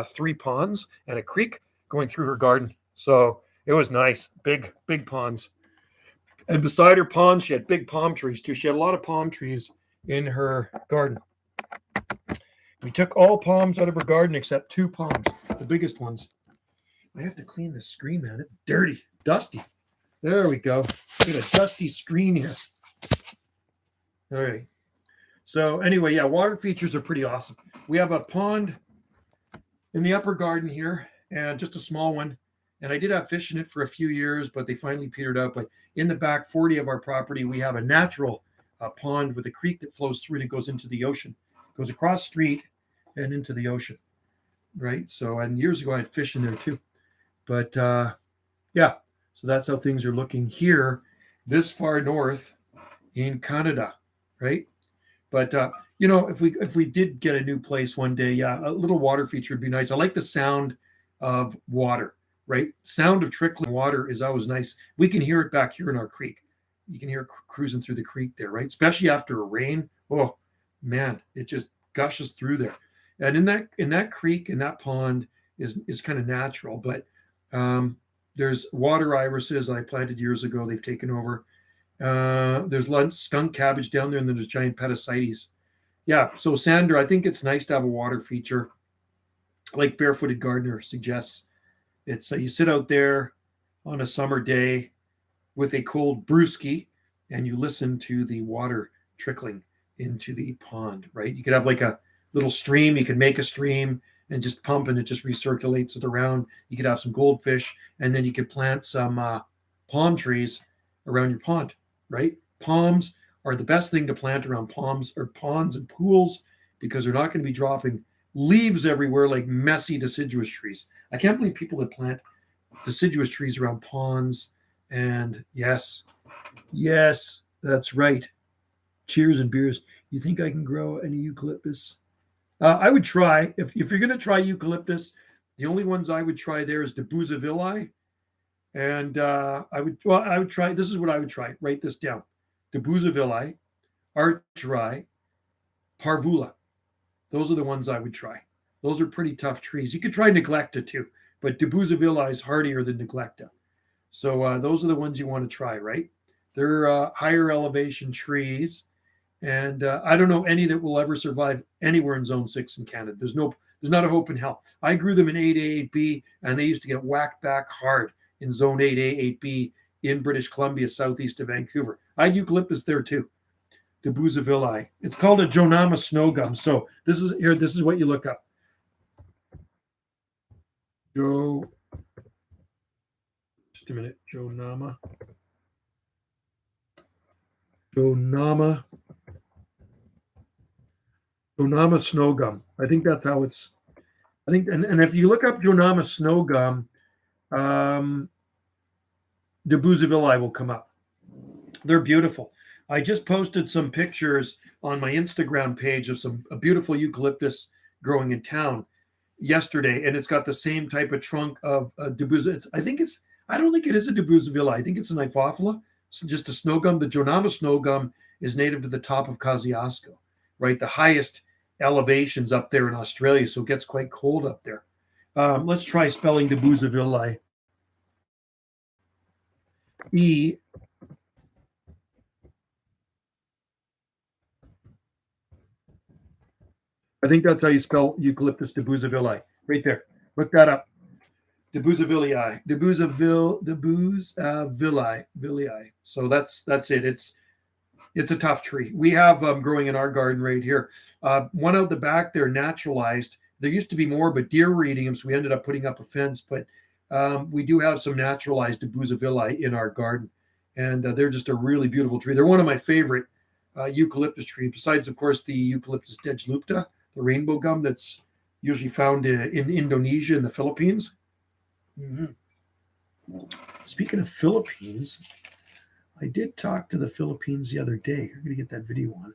3 ponds and a creek going through her garden. So it was nice. Big ponds. And beside her ponds, she had big palm trees too. She had a lot of palm trees in her garden. We took all palms out of her garden except 2 palms, the biggest ones. I have to clean the screen, man. It's dirty, dusty. There we go. Get a dusty screen here. All right. So anyway, yeah, water features are pretty awesome. We have a pond in the upper garden here, and just a small one. And I did have fish in it for a few years, but they finally petered out. But in the back 40 of our property, we have a natural pond with a creek that flows through and it goes into the ocean. It goes across the street and into the ocean, right? So, and years ago I had fish in there too. But yeah, so that's how things are looking here, this far north in Canada, right? But if we did get a new place one day, yeah, a little water feature would be nice. I like the sound of water, right? Sound of trickling water is always nice. We can hear it back here in our creek. You can hear it cruising through the creek there, right? Especially after a rain. Oh man, it just gushes through there. And in that creek, in that pond is kind of natural, but there's water irises I planted years ago. They've taken over. There's skunk cabbage down there, and then there's giant petasites. Yeah, so Sandra, I think it's nice to have a water feature, like Barefooted Gardener suggests. It's you sit out there on a summer day with a cold brewski, and you listen to the water trickling into the pond, right? You could have like a little stream. You could make a stream and just pump, and it just recirculates it around. You could have some goldfish, and then you could plant some palm trees around your pond, right? Palms are the best thing to plant around ponds and pools because they're not going to be dropping leaves everywhere like messy deciduous trees. I can't believe people that plant deciduous trees around ponds. And yes, that's right. Cheers and beers. You think I can grow any eucalyptus? I would try. If you're going to try eucalyptus, the only ones I would try there is the Bougainvillei. And I would try, this is what I would try. Write this down. The Bougainvillei, Archerai, Parvula. Those are the ones I would try. Those are pretty tough trees. You could try Neglecta too, but the Bougainvillei is hardier than Neglecta. So those are the ones you want to try, right? They're higher elevation trees. And I don't know any that will ever survive anywhere in Zone 6 in Canada. There's not a hope in hell. I grew them in 8A, 8B, and they used to get whacked back hard in Zone 8A, 8B in British Columbia, southeast of Vancouver. I had eucalyptus there too, the Bougainvillei. It's called a Jonama snow gum. So this is what you look up. Just a minute, Jonama snow gum. I think that's how it's. I think, and if you look up Jonama snow gum, the Bougainvillei will come up. They're beautiful. I just posted some pictures on my Instagram page of a beautiful eucalyptus growing in town yesterday, and it's got the same type of trunk of Debuza. I don't think it is a Bougainvillei. I think it's a Niphophila. It's just a snow gum. The Jonama snow gum is native to the top of Kosciuszko, right? The highest elevations up there in Australia, so it gets quite cold up there. Let's try spelling the Bougainvillei. E. I think that's how you spell eucalyptus de Bougainvillei. Right there. Look that up. De Bougainvillei. So that's it. It's a tough tree. We have growing in our garden right here. One out the back there, naturalized. There used to be more, but deer were eating them, so we ended up putting up a fence. But we do have some naturalized de Bougainvillei in our garden, and they're just a really beautiful tree. They're one of my favorite eucalyptus trees, besides, of course, the Eucalyptus dejlupta, the rainbow gum that's usually found in Indonesia and the Philippines. Mm-hmm. Speaking of Philippines, I did talk to the Philippines the other day. You're going to get that video on.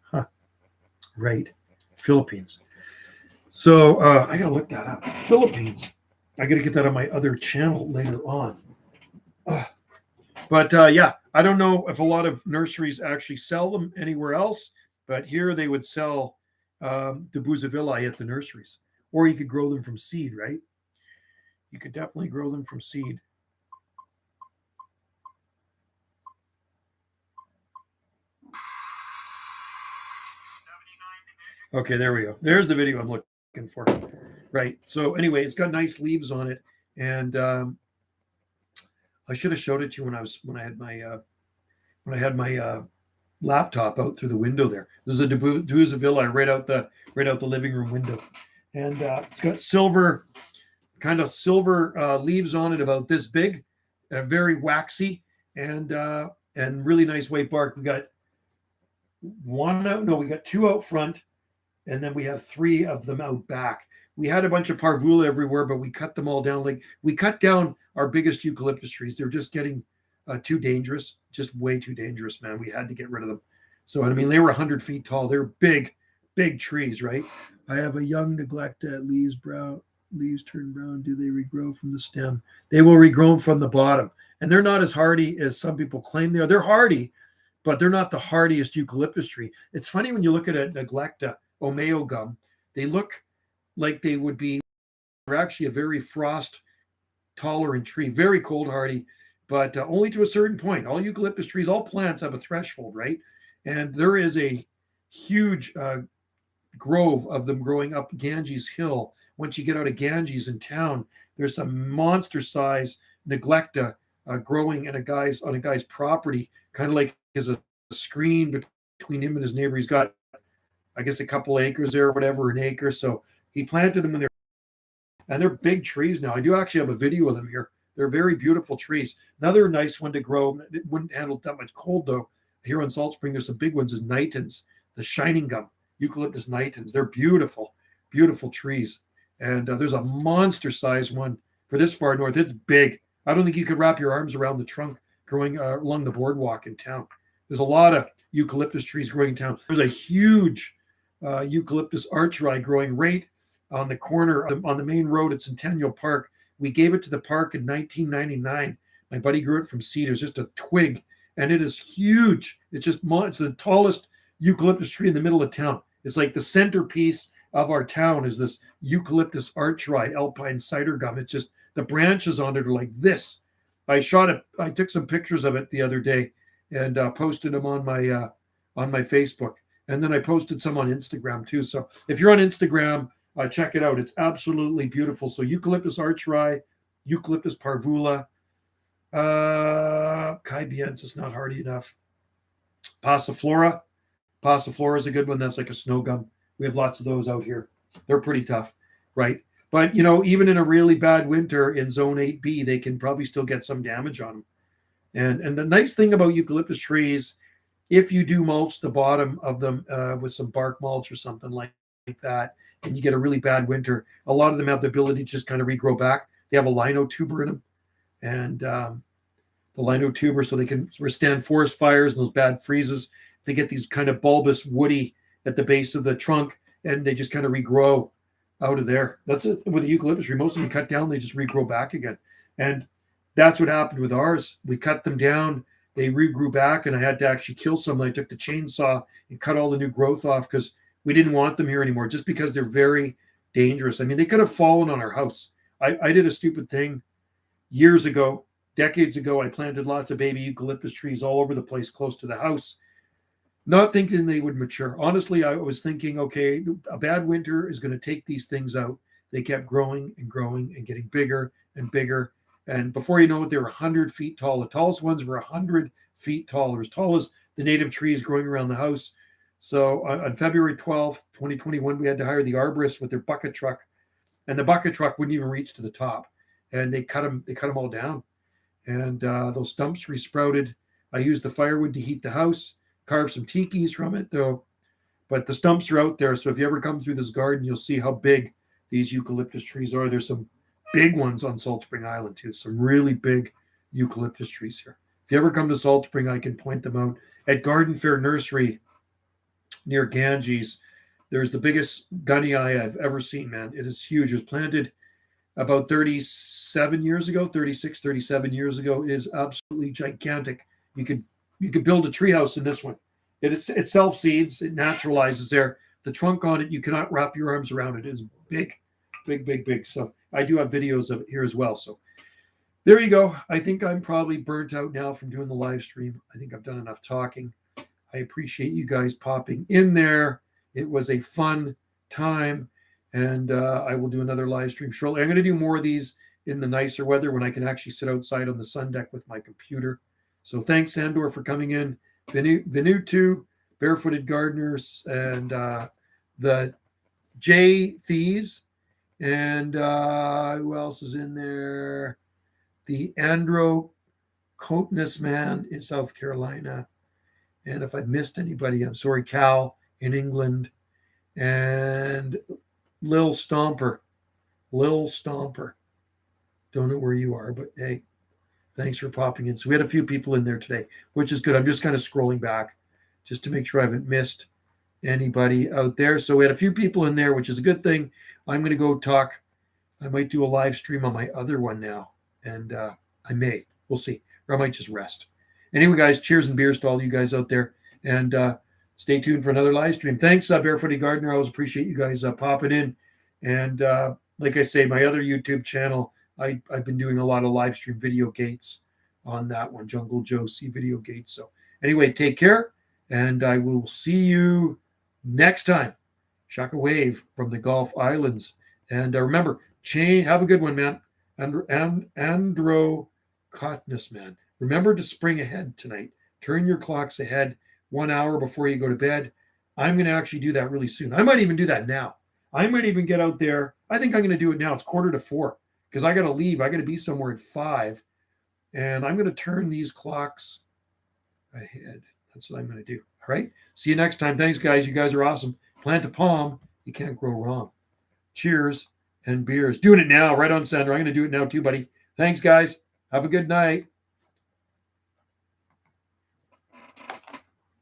Huh. Right. Philippines. So I got to look that up. Philippines. I got to get that on my other channel later on. But yeah, I don't know if a lot of nurseries actually sell them anywhere else, but here they would sell the Bougainvillei at the nurseries. Or you could grow them from seed, right? You could definitely grow them from seed. Okay, there we go. There's the video I'm looking for. Right. So anyway, it's got nice leaves on it, and I should have showed it to you when I had my laptop out through the window there. There's a Bougainvillei right out the living room window, and it's got silver leaves on it about this big, very waxy, and really nice white bark. We got we got two out front, and then we have three of them out back. We had a bunch of parvula everywhere, but we cut them all down. Like, we cut down our biggest eucalyptus trees. They're just getting too dangerous, just way too dangerous, man. We had to get rid of them. So, I mean, they were 100 feet tall. They're big trees, right? I have a young neglecta, leaves turn brown. Do they regrow from the stem? They will regrow from the bottom. And they're not as hardy as some people claim they are. They're hardy, but they're not the hardiest eucalyptus tree. It's funny when you look at a neglecta, Omeo gum, they look like they would be, they're actually a very frost tolerant tree, very cold hardy, but only to a certain point. All eucalyptus trees, all plants have a threshold, right? And there is a huge grove of them growing up Ganges Hill. Once you get out of Ganges in town, there's some monster size neglecta growing on a guy's property, kind of like as a screen between him and his neighbor. He's got, I guess, a couple acres there or whatever, an acre. So he planted them in there, and they're big trees now. I do actually have a video of them here. They're very beautiful trees. Another nice one to grow. It wouldn't handle that much cold, though. Here on Salt Spring, there's some big ones, is nitens, the shining gum, Eucalyptus nitens. They're beautiful beautiful trees. And there's a monster size one for this far north. It's big. I don't think you could wrap your arms around the trunk growing along the boardwalk in town. There's a lot of eucalyptus trees growing in town. There's a huge eucalyptus archri growing right on the corner on the main road at Centennial Park. We gave it to the park in 1999. My buddy grew it from seed. It was just a twig, and it is huge. It's the tallest eucalyptus tree in the middle of town. It's like the centerpiece of our town is this eucalyptus archri alpine cider gum. It's just the branches on it are like this. I took some pictures of it the other day and posted them on my Facebook, and then I posted some on Instagram too. So if you're on Instagram, check it out. It's absolutely beautiful. So eucalyptus archri, eucalyptus parvula, caibiensis, not hardy enough. Passiflora is a good one. That's like a snow gum. We have lots of those out here. They're pretty tough, right? But, even in a really bad winter in zone 8B, they can probably still get some damage on them. And the nice thing about eucalyptus trees, if you do mulch the bottom of them with some bark mulch or something like that, and you get a really bad winter, a lot of them have the ability to just kind of regrow back. They have a lino tuber in them. And the lino tuber, so they can withstand forest fires and those bad freezes. They get these kind of bulbous woody at the base of the trunk, and they just kind of regrow out of there. That's it with the eucalyptus tree. Most of them cut down, they just regrow back again. And that's what happened with ours. We cut them down, they regrew back, and I had to actually kill some. I took the chainsaw and cut all the new growth off because we didn't want them here anymore, just because they're very dangerous. I mean, they could have fallen on our house. I did a stupid thing years ago, decades ago. I planted lots of baby eucalyptus trees all over the place close to the house, not thinking they would mature. Honestly, I was thinking, okay, a bad winter is going to take these things out. They kept growing and growing and getting bigger and bigger. And before you know it, they were 100 feet tall. The tallest ones were 100 feet tall. They're as tall as the native trees growing around the house. So on February 12th, 2021, we had to hire the arborist with their bucket truck. And the bucket truck wouldn't even reach to the top. And they cut them all down. And those stumps resprouted. I used the firewood to heat the house. Carve some tikis from it, though. But the stumps are out there. So if you ever come through this garden, you'll see how big these eucalyptus trees are. There's some big ones on Salt Spring Island, too. Some really big eucalyptus trees here. If you ever come to Salt Spring, I can point them out. At Garden Fair Nursery near Ganges, there's the biggest gunny eye I've ever seen, man. It is huge. It was planted about 37 years ago. It is absolutely gigantic. You could build a treehouse in this one. It self-seeds. It naturalizes there. The trunk on it, you cannot wrap your arms around it. It is big, big, big, big. So I do have videos of it here as well. So there you go. I think I'm probably burnt out now from doing the live stream. I think I've done enough talking. I appreciate you guys popping in there. It was a fun time. And I will do another live stream shortly. I'm going to do more of these in the nicer weather when I can actually sit outside on the sun deck with my computer. So thanks, Sandor, for coming in. Venutu, Barefooted Gardeners, and the J Thieves. And who else is in there? The Andro Coatness Man in South Carolina. And if I missed anybody, I'm sorry. Cal in England. And Lil Stomper. Don't know where you are, but hey, thanks for popping in. So we had a few people in there today, which is good. I'm just kind of scrolling back just to make sure I haven't missed anybody out there. So we had a few people in there, which is a good thing. I'm going to go talk. I might do a live stream on my other one now, and we'll see. Or I might just rest. Anyway, guys, cheers and beers to all you guys out there. And stay tuned for another live stream. Thanks, Barefooted Gardener. I always appreciate you guys popping in. And like I say, my other YouTube channel, I've been doing a lot of live stream video gates on that one, Jungle Josie video gates. So anyway, take care, and I will see you next time. Shaka Wave from the Gulf Islands. And remember, have a good one, man. Andro Cotness, man. Remember to spring ahead tonight. Turn your clocks ahead 1 hour before you go to bed. I'm going to actually do that really soon. I might even do that now. I might even get out there. I think I'm going to do it now. It's 3:45 because I got to leave. I got to be somewhere at 5. And I'm going to turn these clocks ahead. That's what I'm going to do. All right. See you next time. Thanks, guys. You guys are awesome. Plant a palm. You can't grow wrong. cheers and beers. Doing it now, right on, Sandra. I'm going to do it now too, buddy. Thanks, guys. Have a good night.